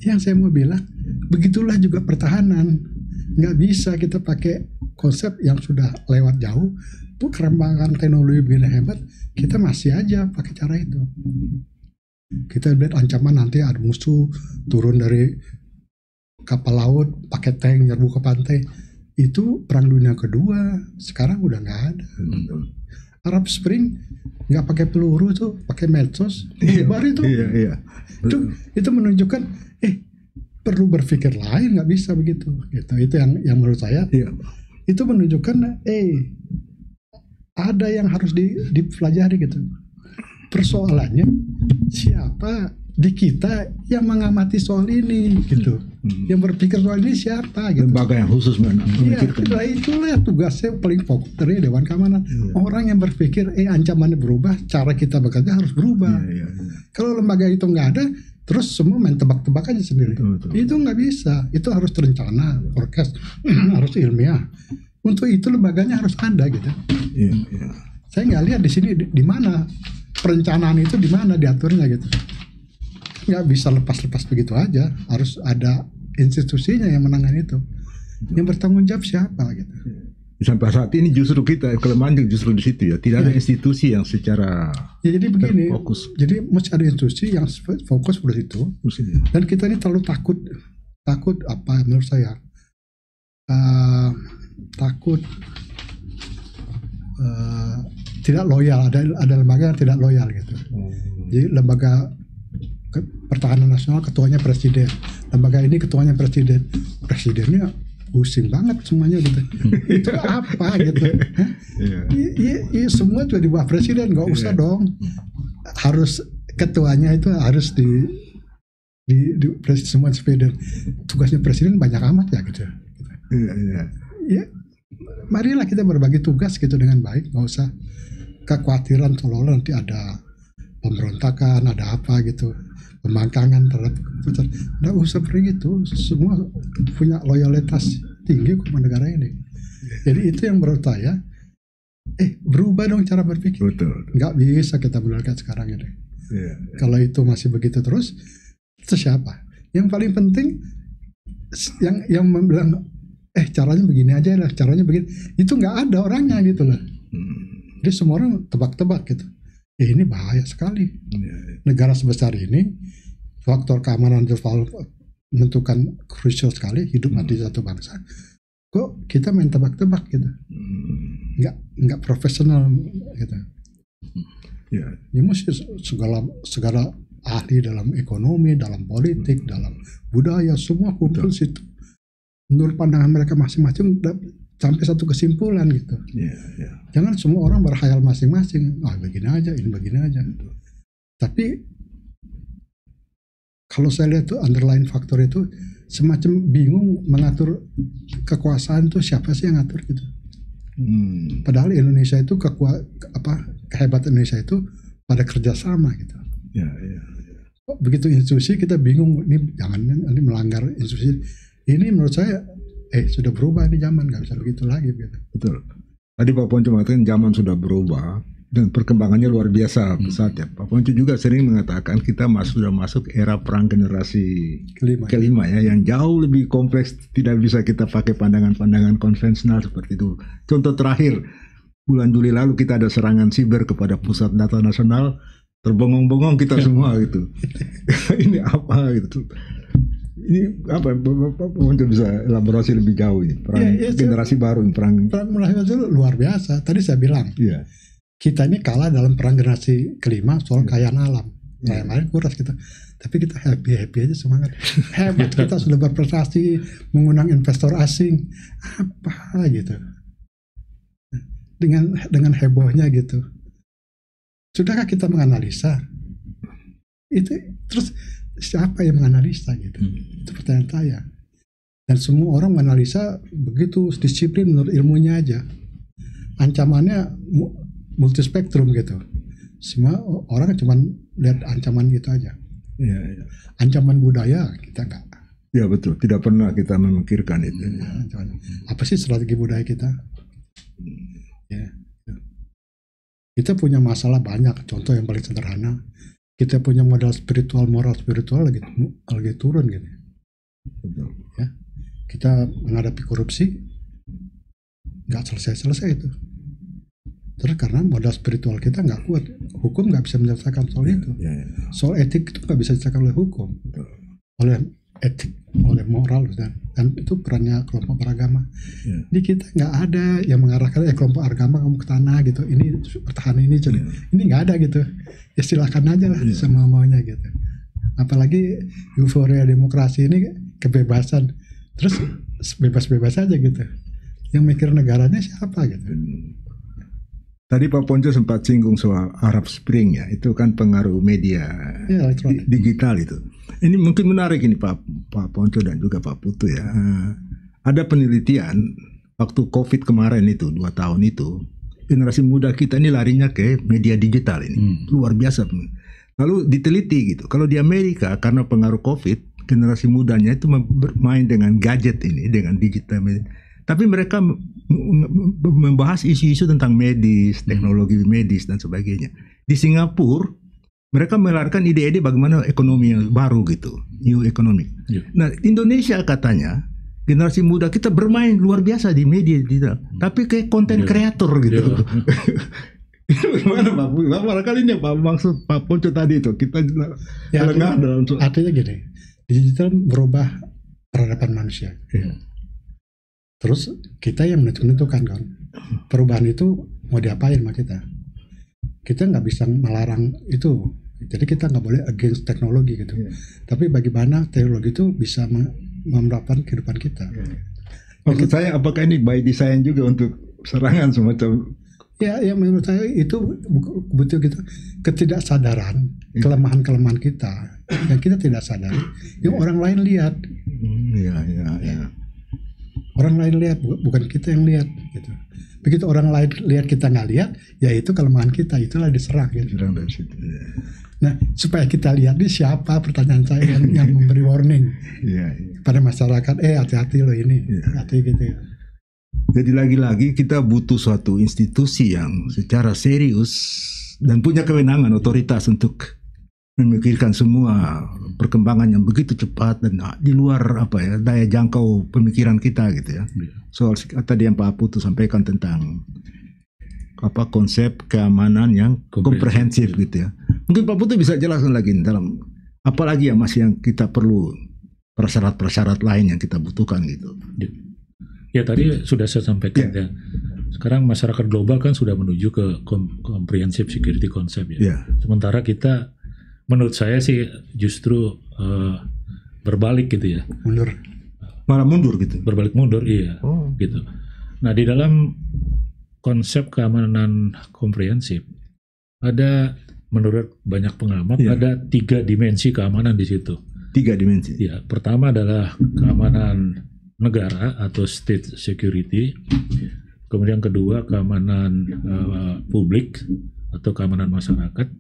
Yang saya mau bilang, begitulah juga pertahanan. Nggak bisa kita pakai konsep yang sudah lewat jauh. Perkembangan teknologi begini hebat, kita masih aja pakai cara itu. Kita lihat ancaman nanti ada musuh turun dari kapal laut, pakai tank, nyerbu ke pantai. Itu Perang Dunia Kedua, sekarang udah nggak ada. Arab Spring nggak pakai peluru tuh, pakai medsos, bubar itu. Itu menunjukkan, perlu berpikir lain, nggak bisa begitu. Gitu. Itu yang menurut saya, itu menunjukkan, ada yang harus dipelajari gitu. Persoalannya siapa di kita yang mengamati soal ini gitu, yang berpikir soal ini siapa gitu. Lembaga yang khusus memikirkan. Iya, itulah tugasnya paling pokok dari Dewan Keamanan. Orang yang berpikir ancamannya berubah, cara kita bekerja harus berubah. Kalau lembaga itu nggak ada, terus semua main tebak-tebak aja sendiri. Itu nggak bisa. Itu harus terencana, forecast, harus ilmiah. Untuk itu lembaganya harus ada gitu. Saya nggak lihat di sini di mana perencanaan itu, di mana diaturnya gitu. Nggak bisa lepas-lepas begitu aja. Harus ada institusinya yang menangani itu. Yang bertanggung jawab siapa gitu. Sampai saat ini justru kita kelemahan justru di situ ya. Tidak ada institusi yang secara jadi begini. fokus. Jadi mesti ada institusi yang fokus pada itu. Dan kita ini terlalu takut apa menurut saya. Takut tidak loyal, ada lembaga yang tidak loyal gitu. Jadi lembaga pertahanan nasional ketuanya presiden, lembaga ini ketuanya presiden, presidennya pusing banget semuanya gitu. Itu apa gitu? Iya, semua juga di bawah presiden, nggak usah dong. Harus ketuanya itu harus di semua presiden. Tugasnya presiden banyak amat ya gitu. Ya, marilah kita berbagi tugas gitu dengan baik, nggak usah kekhawatiran seolah-olah nanti ada pemberontakan, ada apa gitu, pembangkangan terhadap keputusan. Nggak usah begitu, semua punya loyalitas tinggi kepada negara ini. Jadi itu yang menurut saya, berubah dong cara berpikir. Nggak bisa kita benerkan sekarang ini. Kalau itu masih begitu terus, itu siapa? Yang paling penting, yang bilang caranya begini aja lah, caranya begini, itu nggak ada orangnya gitu loh. Jadi semua orang tebak-tebak gitu. Ini bahaya sekali. Negara sebesar ini, faktor keamanan itu menentukan krusial sekali hidup mati satu bangsa. Kok kita main tebak-tebak gitu? Nggak profesional gitu. Ya mesti segala ahli dalam ekonomi, dalam politik, dalam budaya, semua kumpul situ. Menurut pandangan mereka masing-masing sampai satu kesimpulan gitu. Jangan semua orang berkhayal masing-masing. Begini aja, ini begini aja. Tapi kalau saya lihat tuh underlying faktor itu semacam bingung mengatur kekuasaan tuh siapa sih yang ngatur gitu. Padahal Indonesia itu kehebatan Indonesia itu pada kerjasama gitu. Begitu institusi kita bingung, ini jangan nanti melanggar institusi. Ini menurut saya sudah berubah ini zaman, nggak bisa begitu lagi gitu. Betul. Tadi Pak Ponco mengatakan zaman sudah berubah dan perkembangannya luar biasa pesat ya. Pak Ponco juga sering mengatakan kita sudah masuk era perang generasi kelima ya, yang jauh lebih kompleks, tidak bisa kita pakai pandangan-pandangan konvensional seperti itu. Contoh terakhir, bulan Juli lalu kita ada serangan siber kepada pusat data nasional, terbengong-bengong kita semua gitu. Ini apa gitu. Ini apa Bapak Ponco bisa elaborasi lebih jauh ini perang generasi baru, perang itu luar biasa. Tadi saya bilang kita ini kalah dalam perang generasi kelima soal kekayaan alam. Yang lain kuras kita, tapi kita happy aja, semangat hebat kita sudah berprestasi mengundang investor asing apa gitu, dengan hebohnya gitu. Sudahkah kita menganalisa itu? Terus siapa yang menganalisa gitu? Itu pertanyaan saya. Dan semua orang menganalisa begitu disiplin menurut ilmunya aja. Ancamannya multispektrum gitu. Semua orang cuma lihat ancaman gitu aja. Ancaman budaya kita enggak. Ya betul, tidak pernah kita memikirkan itu. Apa sih strategi budaya kita? Kita punya masalah banyak. Contoh yang paling sederhana, kita punya modal spiritual, moral spiritual lagi turun gitu. Ya, kita menghadapi korupsi nggak selesai itu. Terus karena modal spiritual kita nggak kuat, hukum nggak bisa menyelesaikan soal itu. Soal etik itu nggak bisa diselesaikan oleh hukum, oleh etik, oleh moral, dan itu perannya kelompok beragama. Di kita nggak ada yang mengarahkan kelompok agama kamu ke tanah gitu, ini pertahanan ini, ini nggak ada gitu. Ya silakan aja lah sama maunya gitu. Apalagi euforia demokrasi ini kebebasan, terus bebas-bebas aja gitu. Yang mikir negaranya siapa gitu. Tadi Pak Ponco sempat singgung soal Arab Spring ya, itu kan pengaruh media digital itu. Ini mungkin menarik ini Pak Ponco dan juga Pak Putu ya. Ada penelitian waktu COVID kemarin itu 2 tahun itu, generasi muda kita ini larinya ke media digital ini, luar biasa. Lalu diteliti gitu, kalau di Amerika karena pengaruh COVID, generasi mudanya itu bermain dengan gadget ini, dengan digital media. Tapi mereka membahas isu-isu tentang medis, teknologi medis dan sebagainya. Di Singapura, mereka melarikan ide-ide bagaimana ekonomi yang baru gitu, new economic. Nah, Indonesia katanya generasi muda kita bermain luar biasa di media digital, tapi kayak konten kreator gitu. Gimana Pak? Barangkali ini Pak maksud Pak Ponco tadi itu kita lengah dalam artinya gini, digital merubah peradaban manusia. Terus kita yang menentukan kan, perubahan itu mau diapain sama kita. Kita nggak bisa melarang itu, jadi kita nggak boleh against teknologi gitu. Tapi bagaimana teknologi itu bisa menerapkan kehidupan kita. Maksud saya apakah ini by design juga untuk serangan semacam? Ya menurut saya itu betul gitu, ketidaksadaran, kelemahan-kelemahan kita yang kita tidak sadari, yang orang lain lihat. Orang lain lihat, bukan kita yang lihat gitu. Begitu orang lain lihat kita nggak lihat, ya itu kelemahan kita, itulah diserang gitu. Nah, supaya kita lihat ini siapa, pertanyaan saya yang memberi warning pada masyarakat, hati-hati loh ini, hati gitu. Jadi lagi-lagi kita butuh suatu institusi yang secara serius dan punya kewenangan, otoritas untuk memikirkan semua perkembangan yang begitu cepat dan di luar daya jangkau pemikiran kita gitu ya. Soal tadi yang Pak Putu sampaikan tentang konsep keamanan yang komprehensif gitu ya. Mungkin Pak Putu bisa jelaskan lagi dalam apalagi yang kita perlu prasyarat-prasyarat lain yang kita butuhkan gitu. Ya tadi sudah saya sampaikan ya. Sekarang masyarakat global kan sudah menuju ke comprehensive security concept ya. Sementara kita, menurut saya sih justru berbalik gitu ya. Malah mundur gitu. Berbalik mundur, iya. Gitu. Nah, di dalam konsep keamanan komprehensif ada, menurut banyak pengamat, ada 3 dimensi keamanan di situ. 3 dimensi. Ya, pertama adalah keamanan negara atau state security. Kemudian kedua keamanan publik atau keamanan masyarakat.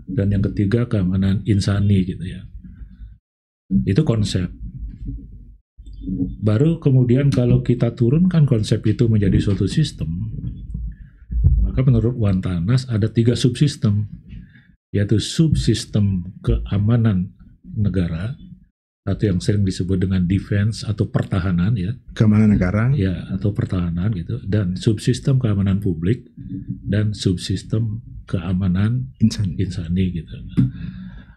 Dan yang ketiga keamanan insani gitu ya. Itu konsep. Baru kemudian kalau kita turunkan konsep itu menjadi suatu sistem, maka menurut Wantanas ada 3 subsistem, yaitu subsistem keamanan negara atau yang sering disebut dengan defense atau pertahanan ya, keamanan negara ya, atau pertahanan gitu, dan subsistem keamanan publik dan subsistem keamanan insani gitu.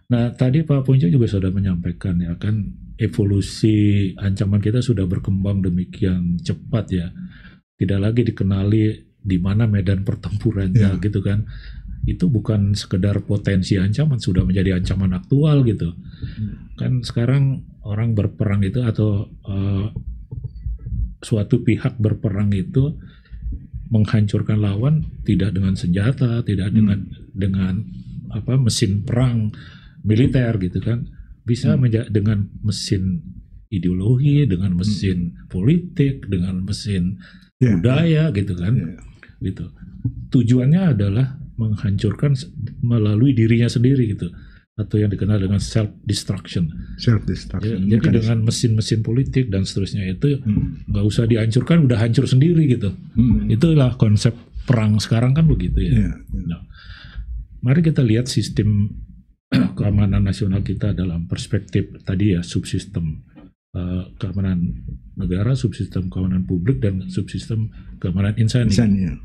Nah tadi Pak Ponco juga sudah menyampaikan ya kan, evolusi ancaman kita sudah berkembang demikian cepat ya, tidak lagi dikenali di mana medan pertempurannya gitu kan. Itu bukan sekedar potensi ancaman, sudah menjadi ancaman aktual gitu. Kan sekarang orang berperang itu atau suatu pihak berperang itu menghancurkan lawan tidak dengan senjata, tidak dengan mesin perang militer gitu kan. Bisa dengan mesin ideologi, dengan mesin politik, dengan mesin budaya gitu kan. Gitu. Tujuannya adalah menghancurkan melalui dirinya sendiri gitu, atau yang dikenal dengan self destruction. Ya, jadi dengan mesin-mesin politik dan seterusnya itu nggak usah dihancurkan, udah hancur sendiri gitu. Itulah konsep perang sekarang kan begitu ya. Iya. Nah, mari kita lihat sistem keamanan nasional kita dalam perspektif tadi ya, subsistem keamanan negara, subsistem keamanan publik, dan subsistem keamanan insani. Misalnya.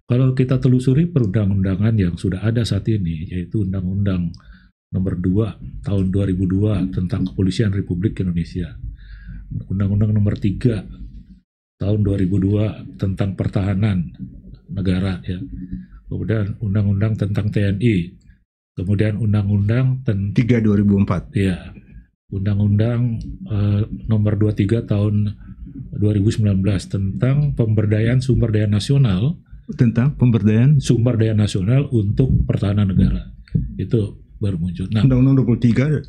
Kalau kita telusuri perundang-undangan yang sudah ada saat ini, yaitu Undang-Undang Nomor 2 Tahun 2002 tentang Kepolisian Republik Indonesia, Undang-Undang Nomor 3 Tahun 2002 tentang Pertahanan Negara, ya. Kemudian Undang-Undang tentang TNI, kemudian Undang-Undang 3 2004. ya, Undang-Undang Nomor 23 Tahun 2019 tentang pemberdayaan sumber daya nasional, Tentang pemberdayaan sumber daya nasional untuk pertahanan negara. Itu baru muncul. Nah, Undang-Undang 23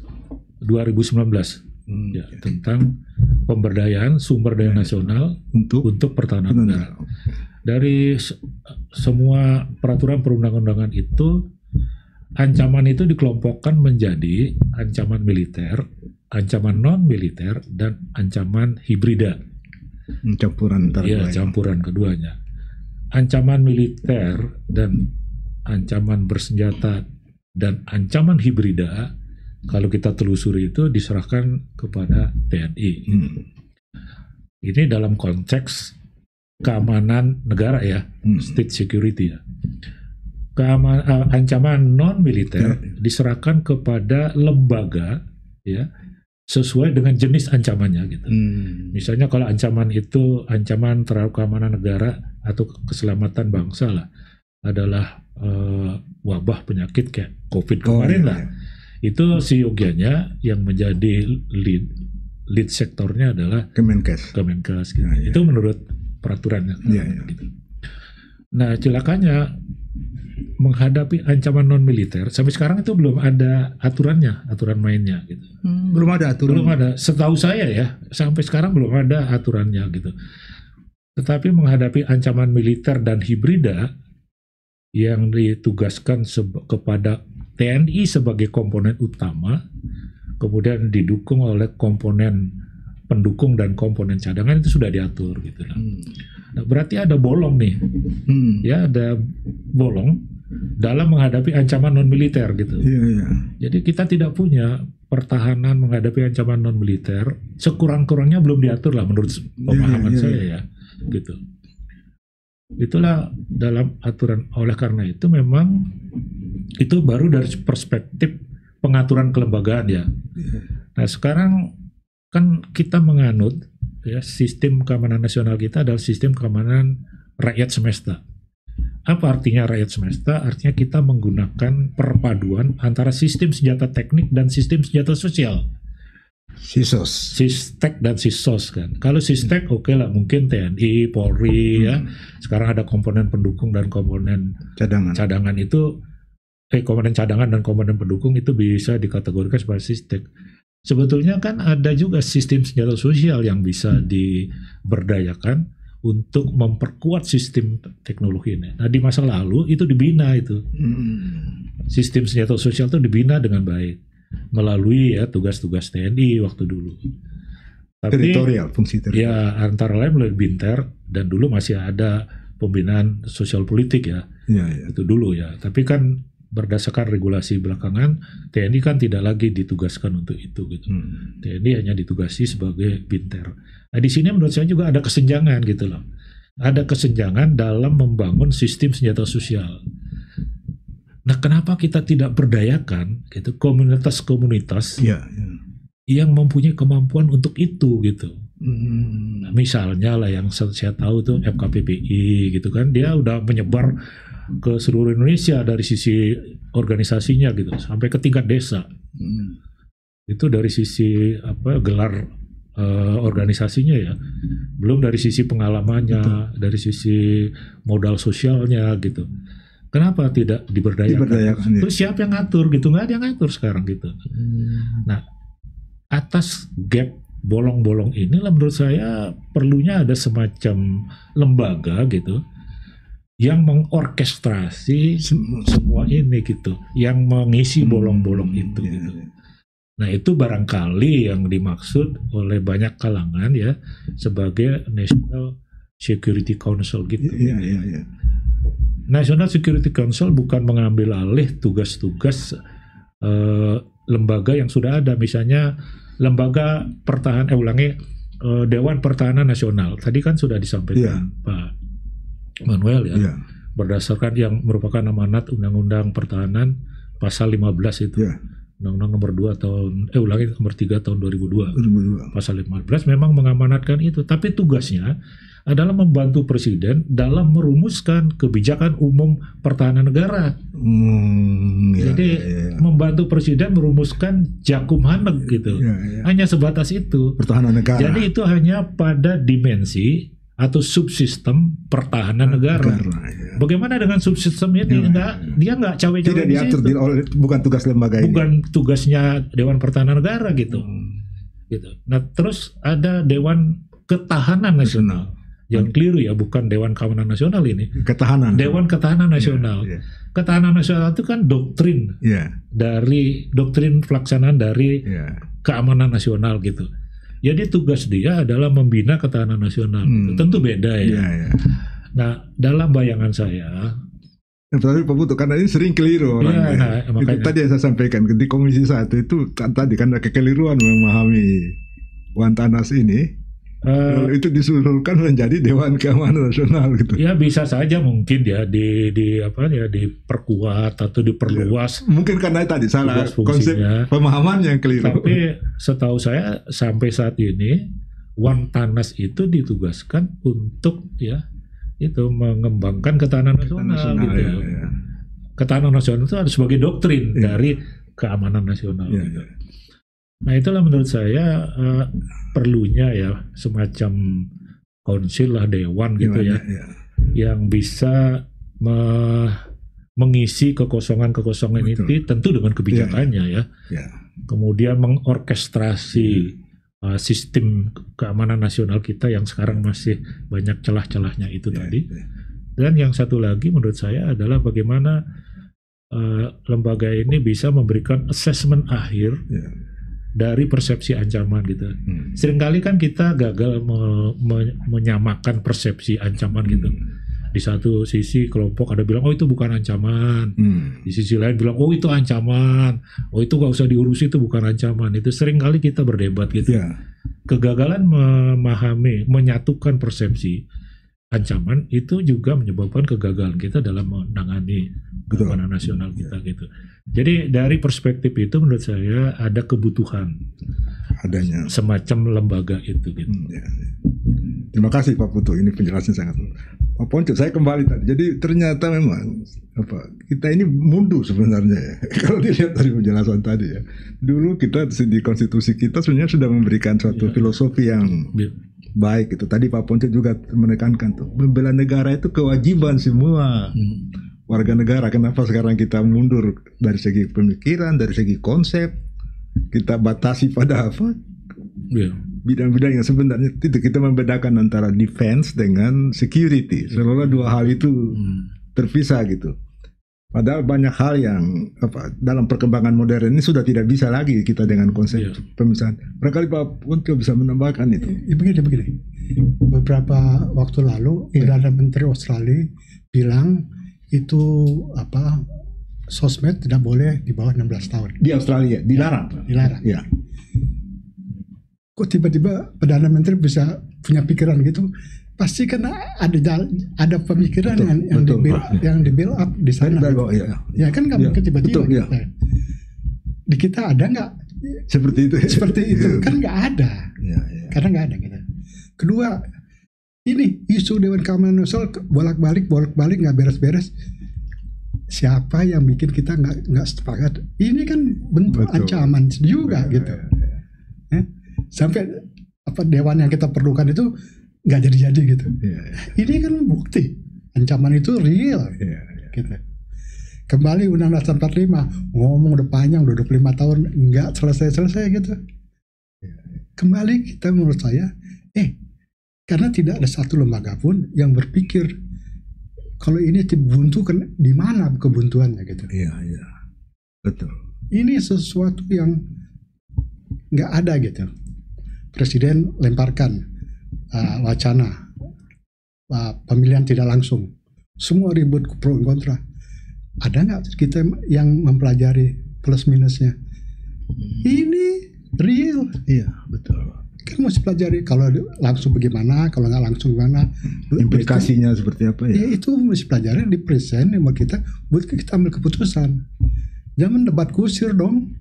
2019 ya, tentang pemberdayaan sumber daya nasional untuk pertahanan negara. Dari semua peraturan perundang-undangan itu, ancaman itu dikelompokkan menjadi ancaman militer, ancaman non-militer, dan ancaman hibrida. campuran antara Ya, dua. campuran keduanya. Ancaman militer dan ancaman bersenjata dan ancaman hibrida, kalau kita telusuri itu diserahkan kepada TNI. Ini dalam konteks keamanan negara ya, state security ya. Ancaman non militer diserahkan kepada lembaga ya, sesuai dengan jenis ancamannya gitu. Misalnya kalau ancaman itu ancaman terhadap keamanan negara atau keselamatan bangsa lah, adalah wabah penyakit kayak COVID kemarin lah. Itu siogianya yang menjadi lead sektornya adalah Kemenkes. Gitu. Itu menurut peraturannya. Gitu. Nah, celakanya menghadapi ancaman non militer sampai sekarang itu belum ada aturannya, aturan mainnya gitu. Belum ada aturan. Belum ada. Setahu saya ya, sampai sekarang belum ada aturannya gitu. Tetapi menghadapi ancaman militer dan hibrida yang ditugaskan kepada TNI sebagai komponen utama, kemudian didukung oleh komponen pendukung dan komponen cadangan, itu sudah diatur gitu. Nah, berarti ada bolong nih, ya ada bolong dalam menghadapi ancaman non militer gitu. Jadi kita tidak punya pertahanan menghadapi ancaman non militer, sekurang-kurangnya belum diatur lah menurut pemahaman saya ya, gitu. Itulah dalam aturan. Oleh karena itu memang itu baru dari perspektif pengaturan kelembagaan ya. Nah sekarang kan kita menganut ya, sistem keamanan nasional kita adalah sistem keamanan rakyat semesta. Apa artinya rakyat semesta? Artinya kita menggunakan perpaduan antara sistem senjata teknik dan sistem senjata sosial. Sisos. Sistek dan Sisos kan. Kalau Sistek oke lah, mungkin TNI, Polri ya. Sekarang ada komponen pendukung dan komponen cadangan itu komponen cadangan dan komponen pendukung itu bisa dikategorikan sebagai Sistek. Sebetulnya kan ada juga sistem senjata sosial yang bisa diberdayakan untuk memperkuat sistem teknologi ini. Nah di masa lalu itu dibina itu. Sistem senjata sosial itu dibina dengan baik melalui ya tugas-tugas TNI waktu dulu. Tapi, teritorial, fungsi teritorial. Ya antara lain melalui Binter, dan dulu masih ada pembinaan sosial politik ya. Itu dulu ya. Tapi kan berdasarkan regulasi belakangan, TNI kan tidak lagi ditugaskan untuk itu gitu. TNI hanya ditugasi sebagai Binter. Nah di sini menurut saya juga ada kesenjangan gitu loh. Ada kesenjangan dalam membangun sistem senjata sosial. Nah, kenapa kita tidak berdayakan gitu komunitas-komunitas yang mempunyai kemampuan untuk itu gitu? Nah, misalnya lah yang saya tahu tuh FKPPI gitu kan, dia udah menyebar ke seluruh Indonesia dari sisi organisasinya gitu sampai ke tingkat desa. Itu dari sisi gelar organisasinya ya, belum dari sisi pengalamannya, dari sisi modal sosialnya gitu. Kenapa tidak diberdayakan? Terus siapa yang ngatur gitu? Nggak ada yang ngatur sekarang gitu. Nah, atas gap bolong-bolong inilah menurut saya perlunya ada semacam lembaga gitu yang mengorkestrasi semua ini gitu, yang mengisi bolong-bolong itu gitu. Nah, itu barangkali yang dimaksud oleh banyak kalangan ya sebagai National Security Council gitu. Iya, iya, iya. National Security Council bukan mengambil alih tugas-tugas lembaga yang sudah ada, misalnya lembaga Dewan Pertahanan Nasional. Tadi kan sudah disampaikan Pak Manuel ya, berdasarkan yang merupakan amanat Undang-Undang Pertahanan pasal 15 itu. Undang-Undang nomor 3 tahun 2002. Pasal 15 memang mengamanatkan itu, tapi tugasnya adalah membantu presiden dalam merumuskan kebijakan umum pertahanan negara. Jadi membantu presiden merumuskan Jakumhaneg gitu. Hanya sebatas itu. Pertahanan negara. Jadi itu hanya pada dimensi atau subsistem pertahanan negara. Bagaimana dengan subsistem ini? Dia nggak cawe-cawe tidak diatur, bukan tugas lembaga ini. Bukan tugasnya Dewan Pertahanan Negara gitu. Gitu. Nah, terus ada Dewan Ketahanan Nasional. Yang keliru ya, bukan Dewan Keamanan Nasional ini. Ketahanan. Dewan Ketahanan Nasional. Ketahanan Nasional itu kan doktrin dari doktrin pelaksanaan dari keamanan nasional gitu. Jadi tugas dia adalah membina ketahanan nasional. Tentu beda ya. Nah, dalam bayangan saya, tapi Pak Putu, karena ini sering keliru orang. Itu tadi yang saya sampaikan di Komisi 1 itu tadi kan ada kekeliruan memahami Wantanas ini. Itu disusulkan menjadi Dewan Keamanan Nasional gitu. Ya bisa saja mungkin ya diperkuat atau diperluas. Mungkin karena tadi salah konsep pemahaman yang keliru. Tapi setahu saya sampai saat ini Wantanas itu ditugaskan untuk mengembangkan ketahanan nasional gitu. Ketahanan nasional itu ada sebagai doktrin dari keamanan nasional. Gitu. Nah itulah menurut saya perlunya ya semacam konsil lah, dewan gitu yang bisa mengisi kekosongan-kekosongan itu tentu dengan kebijakannya kemudian mengorkestrasi sistem keamanan nasional kita yang sekarang masih banyak celah-celahnya itu tadi. Dan yang satu lagi menurut saya adalah bagaimana lembaga ini bisa memberikan assessment akhir dari persepsi ancaman gitu. Seringkali kan kita gagal menyamakan persepsi ancaman gitu. Di satu sisi kelompok ada bilang, oh itu bukan ancaman. Di sisi lain bilang, oh itu ancaman. Oh itu gak usah diurusi, itu bukan ancaman. Itu seringkali kita berdebat gitu. Kegagalan memahami, menyatukan persepsi ancaman itu juga menyebabkan kegagalan kita dalam menangani keamanan nasional kita gitu. Jadi dari perspektif itu menurut saya ada kebutuhan adanya semacam lembaga itu gitu. Terima kasih Pak Putu, ini penjelasan sangat. Pak Ponco, saya kembali tadi. Jadi ternyata memang kita ini mundur sebenarnya ya. Kalau dilihat dari penjelasan tadi ya. Dulu kita di konstitusi kita sebenarnya sudah memberikan suatu filosofi yang baik itu. Tadi Pak Ponco juga menekankan tuh, membela negara itu kewajiban semua warga negara. Kenapa sekarang kita mundur dari segi pemikiran, dari segi konsep, kita batasi pada bidang-bidang yang sebenarnya itu kita membedakan antara defense dengan security, seolah-olah dua hal itu terpisah gitu. Padahal banyak hal yang dalam perkembangan modern ini sudah tidak bisa lagi kita dengan konsep pemisahan. Barangkali Pak Ponco bisa menambahkan itu. Begini. Beberapa waktu lalu Perdana Menteri Australia bilang itu sosmed tidak boleh di bawah 16 tahun. Di Australia dilarang. Dilarang. Ya. Kok tiba-tiba Perdana Menteri bisa punya pikiran gitu? Pasti kan ada pemikiran yang di-build up di sana. Ya kan nggak mungkin tiba-tiba. Di kita ada nggak seperti itu? Seperti itu kan nggak ada. Karena nggak ada gitu. Kedua, ini isu Dewan Keamanan Nasional bolak-balik nggak beres-beres. Siapa yang bikin kita nggak sepakat? Ini kan bentuk ancaman juga gitu. Sampai dewan yang kita perlukan itu nggak jadi gitu. Ini kan bukti ancaman itu real. Gitu. Kembali Undang-Undang 45 ngomong udah panjang, udah 25 tahun nggak selesai gitu. Kembali kita menurut saya, karena tidak ada satu lembaga pun yang berpikir kalau ini buntu di mana kebuntuannya gitu. Betul. Ini sesuatu yang nggak ada gitu. Presiden lemparkan wacana pemilihan tidak langsung. Semua ribut pro dan kontra. Ada nggak kita yang mempelajari plus minusnya? Ini real. Iya, betul. Kan mesti pelajari kalau langsung bagaimana, kalau nggak langsung gimana. Implikasinya seperti apa ya? Ya itu mesti pelajari, di present sama kita buat kita ambil keputusan. Jangan debat kusir dong.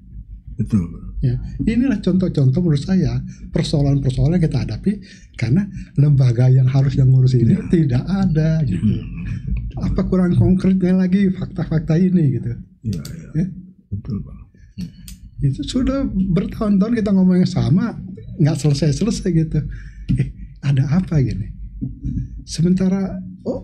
Betul. Ya, inilah contoh-contoh menurut saya persoalan-persoalan yang kita hadapi karena lembaga yang harus ngurus ini tidak ada gitu. Apa kurang konkretnya lagi fakta-fakta ini gitu. Iya, Ya? betul Bang. Itu sudah bertahun-tahun kita ngomong yang sama, nggak selesai-selesai gitu. Ada apa gini? Sementara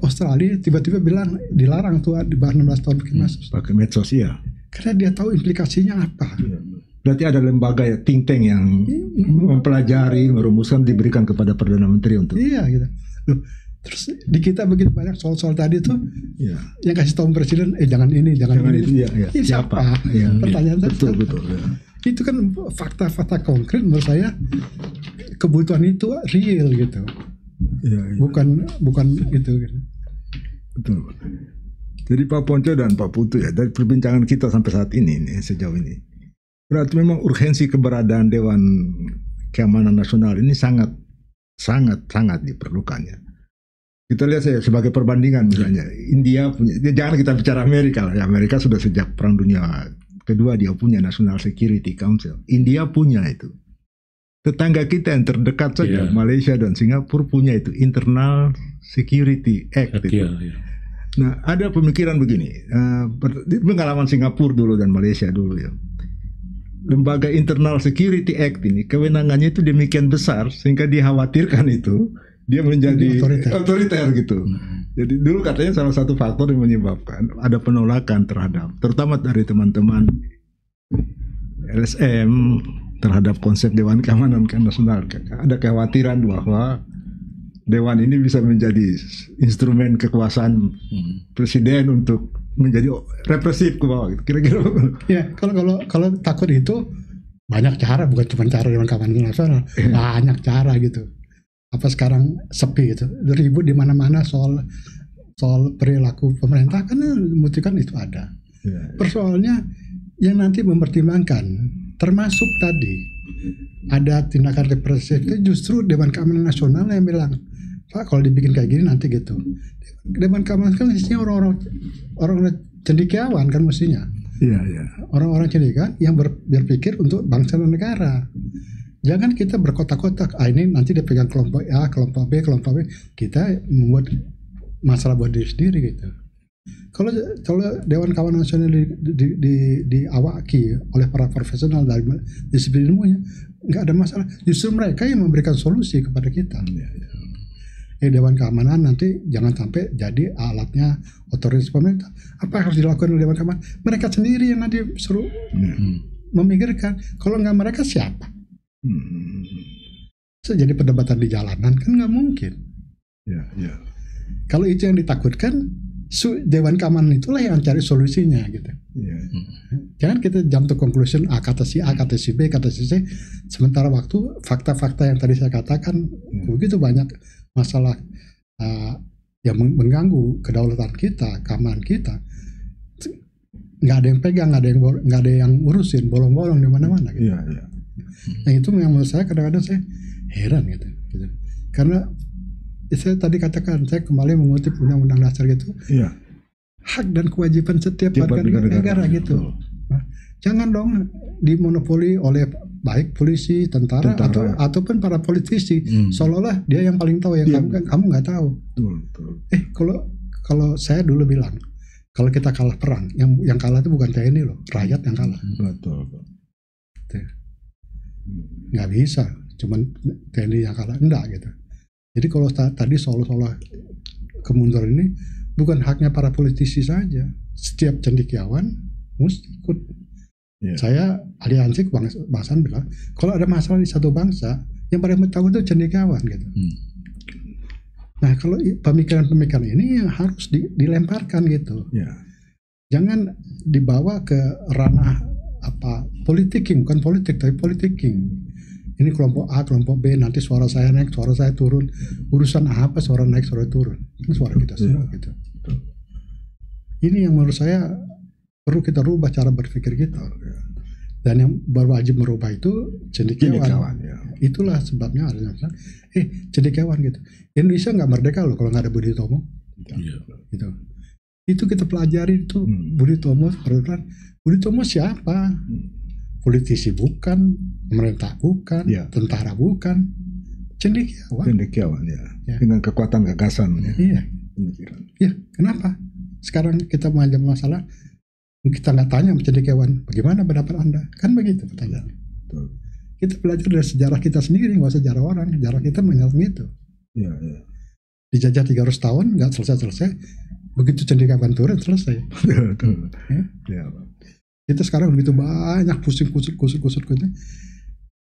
Australia tiba-tiba bilang dilarang tuh di bawah 16 tahun bikin masuk. Pakai medsos ya. Karena dia tahu implikasinya apa. Berarti ada lembaga ya, think tank yang mempelajari, merumuskan, diberikan kepada Perdana Menteri untuk. Iya gitu. Loh, terus di kita begitu banyak soal-soal tadi tuh, Iya. yang kasih tahu presiden, jangan ini, jangan Jangan ini. itu, ya. Ini siapa? Iya. Pertanyaan Betul, saya. betul. Ya. Itu kan fakta-fakta konkret menurut saya, kebutuhan itu real gitu. Iya. Bukan gitu. Betul. Jadi Pak Ponco dan Pak Putu ya, dari perbincangan kita sampai saat ini nih, sejauh ini, berarti memang urgensi keberadaan Dewan Keamanan Nasional ini sangat diperlukan ya. Kita lihat saya sebagai perbandingan misalnya, India punya, jangan kita bicara Amerika lah, ya, Amerika sudah sejak Perang Dunia Kedua dia punya National Security Council, India punya itu. Tetangga kita yang terdekat saja, Malaysia dan Singapura punya itu Internal Security Act itu. Nah, ada pemikiran begini, pengalaman Singapura dulu dan Malaysia dulu ya. Lembaga Internal Security Act ini kewenangannya itu demikian besar sehingga dikhawatirkan itu dia menjadi otoriter gitu. Jadi dulu katanya salah satu faktor yang menyebabkan ada penolakan terhadap, terutama dari teman-teman LSM terhadap konsep Dewan Keamanan Nasional. Ada kekhawatiran bahwa Dewan ini bisa menjadi instrumen kekuasaan presiden untuk menjadi represif ke bawah. Kira-kira. Ya, kalau takut itu banyak cara, bukan cuma cara Dewan Keamanan Nasional, banyak cara gitu. Apa sekarang sepi gitu, ribut di mana-mana soal perilaku pemerintah, kan membuktikan itu ada. Persoalannya yang nanti mempertimbangkan, termasuk tadi ada tindakan represif itu justru Dewan Keamanan Nasional yang bilang, Pak, kalau dibikin kayak gini nanti gitu. Dewan Keamanan kan isinya orang cendekiawan kan mestinya. Iya. Orang-orang cendekiawan yang berpikir untuk bangsa dan negara. Jangan kita berkotak-kotak. Ini nanti dia pegang kelompok A, kelompok B, kelompok B. Kita membuat masalah buat diri sendiri gitu. Kalau Dewan Keamanan Nasional diawaki oleh para profesional dari disiplin ilmunya, nggak ada masalah. Justru mereka yang memberikan solusi kepada kita. Dewan Keamanan nanti jangan sampai jadi alatnya otoritas pemerintah. Apa yang harus dilakukan oleh Dewan Keamanan? Mereka sendiri yang nanti suruh memikirkan. Kalau nggak mereka siapa? Jadi perdebatan di jalanan kan nggak mungkin. Kalau itu yang ditakutkan, Dewan Keamanan itulah yang cari solusinya gitu. Jangan kita jump to conclusion A kata si A, kata si B, kata si C. Sementara waktu fakta-fakta yang tadi saya katakan begitu banyak masalah yang mengganggu kedaulatan kita, keamanan kita. Nggak ada yang pegang, nggak ada yang ngurusin, bolong-bolong di mana-mana. Gitu. Yang itu yang menurut saya kadang-kadang saya heran gitu. Karena saya tadi katakan, saya kembali mengutip Undang-Undang Dasar gitu. Hak dan kewajiban setiap warga negara gitu. Nah, jangan dong dimonopoli oleh baik polisi, tentara. Ataupun para politisi. Seolah-olah dia yang paling tahu, yang kamu nggak tahu. Kalau saya dulu bilang, kalau kita kalah perang, yang kalah itu bukan TNI loh, rakyat yang kalah. Nggak bisa, cuman TNI yang kalah, enggak gitu. Jadi kalau tadi seolah-olah kemunduran ini bukan haknya para politisi saja, setiap cendekiawan mesti ikut. Saya aliansi kebangsaan bilang, kalau ada masalah di satu bangsa, yang paling tahu itu cendekiawan gitu. Nah, kalau pemikiran-pemikiran ini yang harus dilemparkan gitu. Jangan dibawa ke ranah politiking, bukan politik tapi politiking. Ini kelompok A, kelompok B, nanti suara saya naik, suara saya turun. Urusan apa suara naik, suara turun? Ini suara kita semua gitu. Ini yang menurut saya perlu kita rubah cara berpikir kita. Dan yang berwajib merubah itu cendekiawan. Ya. Itulah sebabnya ada yang bilang, cendekiawan gitu. Indonesia nggak merdeka loh kalau nggak ada Budi Utomo. Gitu. Itu kita pelajari itu Budi Utomo. Budi Utomo siapa? Politisi bukan, pemerintah bukan, tentara bukan, cendekiawan ya. Dengan kekuatan gagasan. Iya. Ya, kenapa? Sekarang kita menghadapi masalah, kita nggak tanya sama cendekiawan, bagaimana pendapat Anda? Kan begitu pertanyaannya. Kita belajar dari sejarah kita sendiri, nggak usah sejarah orang. Sejarah kita menyatakan itu. Ya. Dijajah 300 tahun, nggak selesai-selesai. Begitu cendekiawan turun, selesai. Ya. Kita sekarang begitu banyak pusing kusut.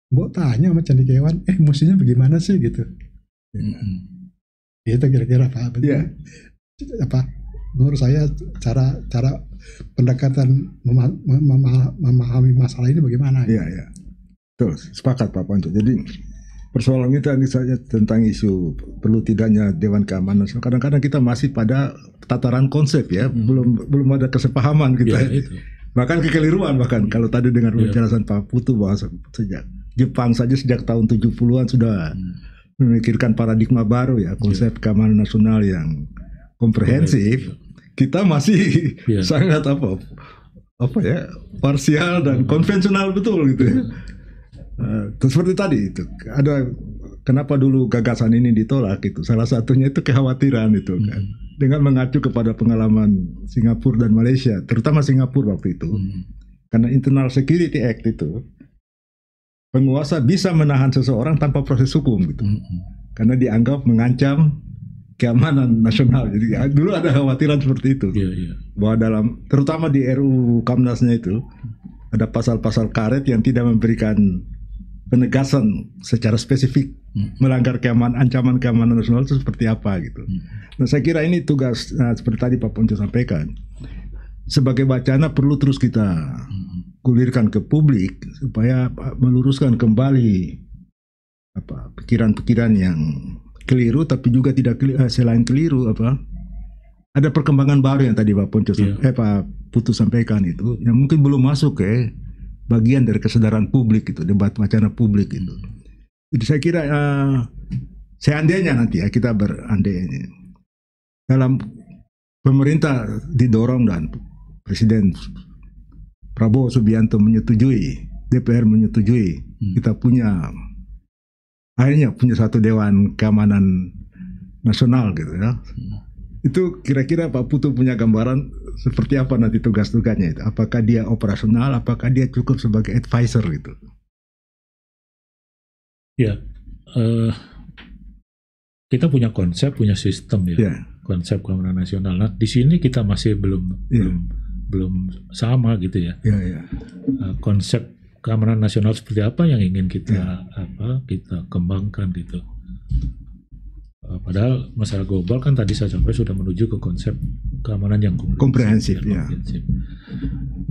Mbok tanya sama cendekiawan, mestinya bagaimana sih gitu. Itu kira-kira Pak. Apa? Menurut saya cara pendekatan memahami masalah ini bagaimana? Iya. Terus sepakat Pak Ponco. Jadi persoalan kita ini saja tentang isu perlu tidaknya Dewan Keamanan. Kadang-kadang kita masih pada tataran konsep ya, belum ada kesepahaman kita. Ya, itu. Bahkan kekeliruan kalau tadi dengan penjelasan Pak Putu bahwa sejak Jepang saja sejak tahun 70-an sudah memikirkan paradigma baru ya, konsep keamanan nasional yang komprehensif. Kita masih sangat parsial dan konvensional betul gitu ya. Seperti tadi itu ada kenapa dulu gagasan ini ditolak itu, salah satunya itu kekhawatiran itu kan, dengan mengacu kepada pengalaman Singapura dan Malaysia, terutama Singapura waktu itu, karena Internal Security Act itu penguasa bisa menahan seseorang tanpa proses hukum gitu, karena dianggap mengancam keamanan nasional. Jadi dulu ada kekhawatiran seperti itu, bahwa dalam terutama di RUU Kamnasnya itu ada pasal-pasal karet yang tidak memberikan penegasan secara spesifik melanggar ancaman keamanan nasional itu seperti apa gitu. Nah saya kira ini tugas seperti tadi Pak Ponco sampaikan, sebagai wacana perlu terus kita gulirkan ke publik supaya meluruskan kembali pikiran-pikiran yang keliru, tapi juga tidak selain keliru ada perkembangan baru yang tadi Pak Ponco Pak Putu sampaikan itu yang mungkin belum masuk bagian dari kesadaran publik itu, debat wacana publik itu. Jadi saya kira seandainya nanti kita berandai dalam pemerintah didorong dan Presiden Prabowo Subianto menyetujui, DPR menyetujui, kita akhirnya punya satu Dewan Keamanan Nasional gitu ya. Itu kira-kira Pak Putu punya gambaran seperti apa nanti tugas-tugasnya itu? Apakah dia operasional, apakah dia cukup sebagai advisor gitu? Ya, kita punya konsep, punya sistem ya, konsep keamanan nasional. Nah, di sini kita masih belum sama gitu ya. Konsep keamanan nasional seperti apa yang ingin kita kembangkan gitu. Padahal masalah global kan tadi saya sampaikan sudah menuju ke konsep keamanan yang komprehensif.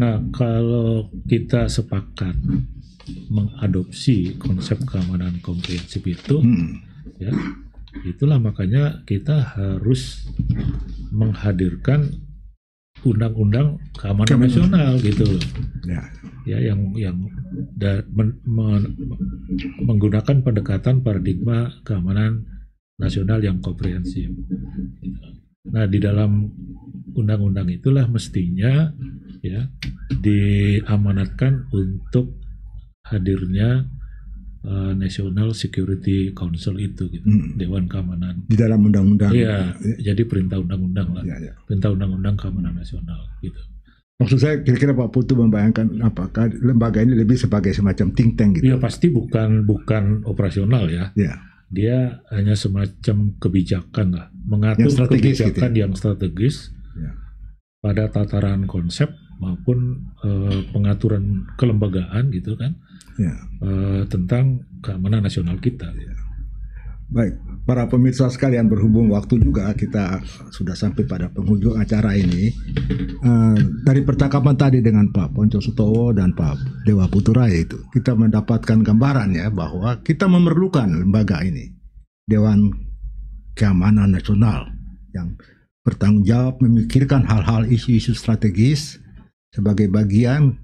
Nah, kalau kita sepakat mengadopsi konsep keamanan komprehensif itu, ya, itulah makanya kita harus menghadirkan undang-undang keamanan nasional gitu loh. Ya, yang menggunakan pendekatan paradigma keamanan nasional yang komprehensif. Nah, di dalam undang-undang itulah mestinya ya diamanatkan untuk hadirnya National Security Council itu gitu, Dewan Keamanan. Di dalam undang-undang. Iya, jadi perintah undang-undang lah. Perintah undang-undang keamanan nasional gitu. Maksud saya kira-kira Pak Putu membayangkan apakah lembaga ini lebih sebagai semacam think tank gitu? Iya, pasti bukan operasional ya. Dia hanya semacam kebijakan lah, mengatur kebijakan yang strategis pada tataran konsep maupun pengaturan kelembagaan gitu kan, tentang keamanan nasional kita. Baik, para pemirsa sekalian, berhubung waktu juga kita sudah sampai pada penghujung acara ini. Dari percakapan tadi dengan Pak Pontjo Sutowo dan Pak Dewa Puturai itu, kita mendapatkan gambaran ya bahwa kita memerlukan lembaga ini, Dewan Keamanan Nasional, yang bertanggung jawab memikirkan hal-hal isu-isu strategis sebagai bagian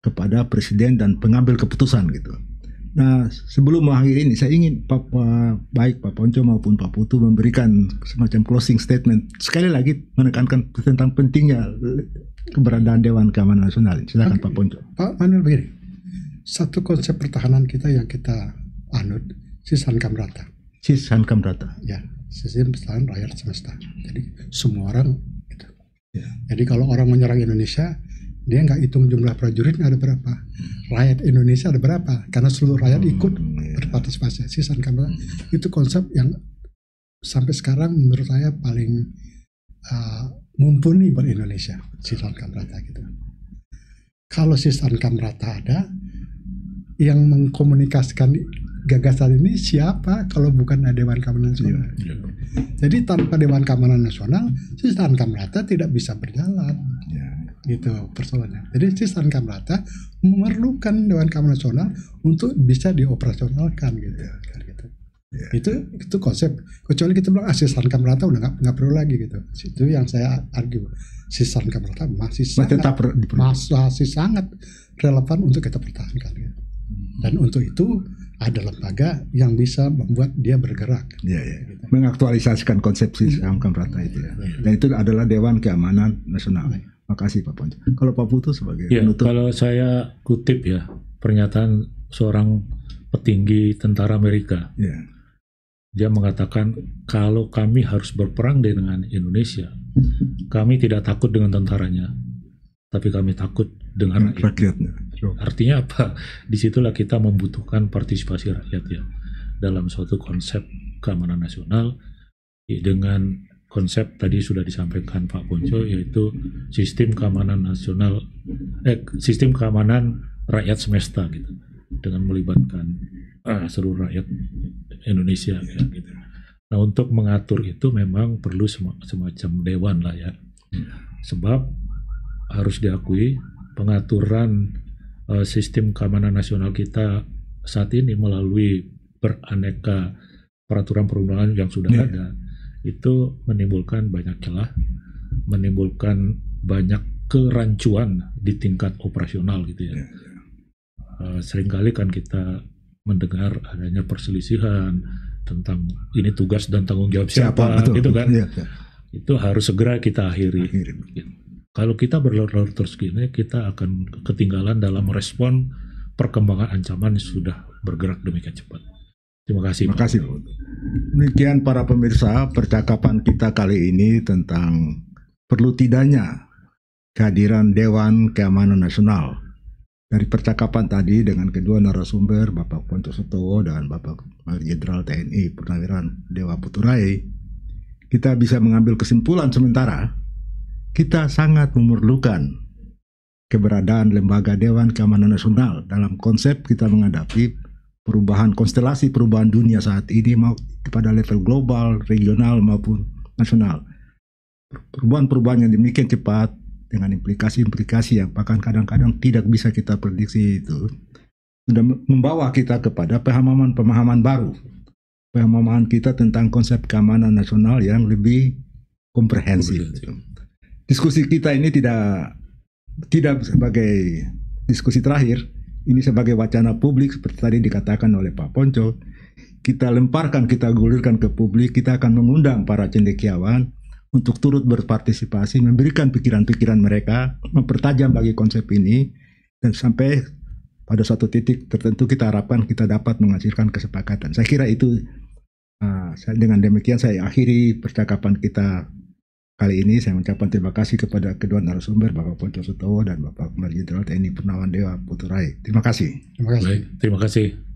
kepada presiden dan pengambil keputusan gitu. Nah, sebelum mengakhiri ini, saya ingin baik Pak Pontjo maupun Pak Putu memberikan semacam closing statement. Sekali lagi menekankan tentang pentingnya keberadaan Dewan Keamanan Nasional. Silakan Pak Pontjo. Pak Manuel, begini. Satu konsep pertahanan kita yang kita anut, sis hankam rata. Sis hankam rata. Ya, sistem pertahanan rakyat semesta. Jadi semua orang itu. Ya. Jadi kalau orang menyerang Indonesia, dia nggak hitung jumlah prajuritnya ada berapa, rakyat Indonesia ada berapa, karena seluruh rakyat ikut berpartisipasi. Sis hankam rata itu konsep yang sampai sekarang menurut saya paling mumpuni buat Indonesia, sis hankam rata gitu. Kalau sis hankam rata ada, yang mengkomunikasikan gagasan ini siapa kalau bukan Dewan Keamanan Nasional? Jadi tanpa Dewan Keamanan Nasional, sis hankam rata tidak bisa berjalan. Gitu persoalannya. Jadi sis hankam rata memerlukan Dewan Keamanan Nasional untuk bisa dioperasionalkan gitu. Itu konsep. Kecuali kita bilang sis hankam rata udah nggak perlu lagi gitu. Itu yang saya argue. Sis hankam rata masih sangat relevan untuk kita pertahankan. Gitu. Dan untuk itu ada lembaga yang bisa membuat dia bergerak. Gitu. Mengaktualisasikan konsepsi hankam rata itu ya. Dan itu adalah Dewan Keamanan Nasional. Makasih Pak Pontjo. Kalau Pak Putu sebagai penutup. Kalau saya kutip ya pernyataan seorang petinggi tentara Amerika. Dia mengatakan kalau kami harus berperang dengan Indonesia, kami tidak takut dengan tentaranya, tapi kami takut dengan rakyatnya. Artinya apa? Disitulah kita membutuhkan partisipasi rakyat ya dalam suatu konsep keamanan nasional dengan konsep tadi sudah disampaikan Pak Pontjo, yaitu sistem keamanan nasional, sistem keamanan rakyat semesta gitu, dengan melibatkan seluruh rakyat Indonesia ya, gitu. Nah untuk mengatur itu memang perlu semacam dewan lah ya, sebab harus diakui pengaturan sistem keamanan nasional kita saat ini melalui beraneka peraturan perundangan yang sudah ada. Itu menimbulkan banyak celah, menimbulkan banyak kerancuan di tingkat operasional gitu ya. Seringkali kan kita mendengar adanya perselisihan tentang ini tugas dan tanggung jawab siapa gitu kan. Itu harus segera kita akhiri. Gitu. Kalau kita berlarut-larut terus gini, kita akan ketinggalan dalam respon perkembangan ancaman yang sudah bergerak demikian cepat. Terima kasih. Terima kasih. Demikian para pemirsa, percakapan kita kali ini tentang perlu tidaknya kehadiran Dewan Keamanan Nasional. Dari percakapan tadi dengan kedua narasumber, Bapak Pontjo Sutowo dan Bapak Jenderal TNI Purnawirawan Dewa Puturai, kita bisa mengambil kesimpulan sementara kita sangat memerlukan keberadaan lembaga Dewan Keamanan Nasional dalam konsep kita menghadapi perubahan konstelasi perubahan dunia saat ini, mau pada level global, regional maupun nasional. Perubahan-perubahan yang demikian cepat dengan implikasi-implikasi yang bahkan kadang-kadang tidak bisa kita prediksi itu sudah membawa kita kepada pemahaman baru, pemahaman kita tentang konsep keamanan nasional yang lebih komprehensif. Diskusi kita ini tidak sebagai diskusi terakhir. Ini sebagai wacana publik seperti tadi dikatakan oleh Pak Pontjo. Kita lemparkan, kita gulirkan ke publik. Kita akan mengundang para cendekiawan untuk turut berpartisipasi, memberikan pikiran-pikiran mereka, mempertajam lagi konsep ini, dan sampai pada suatu titik tertentu kita harapkan kita dapat menghasilkan kesepakatan. Saya kira itu, dengan demikian saya akhiri percakapan kita kali ini. Saya mengucapkan terima kasih kepada kedua narasumber, Bapak Pontjo Sutowo dan Bapak Jenderal TNI Purnawirawan Dewa Puturai. Terima kasih. Terima kasih. Baik, terima kasih.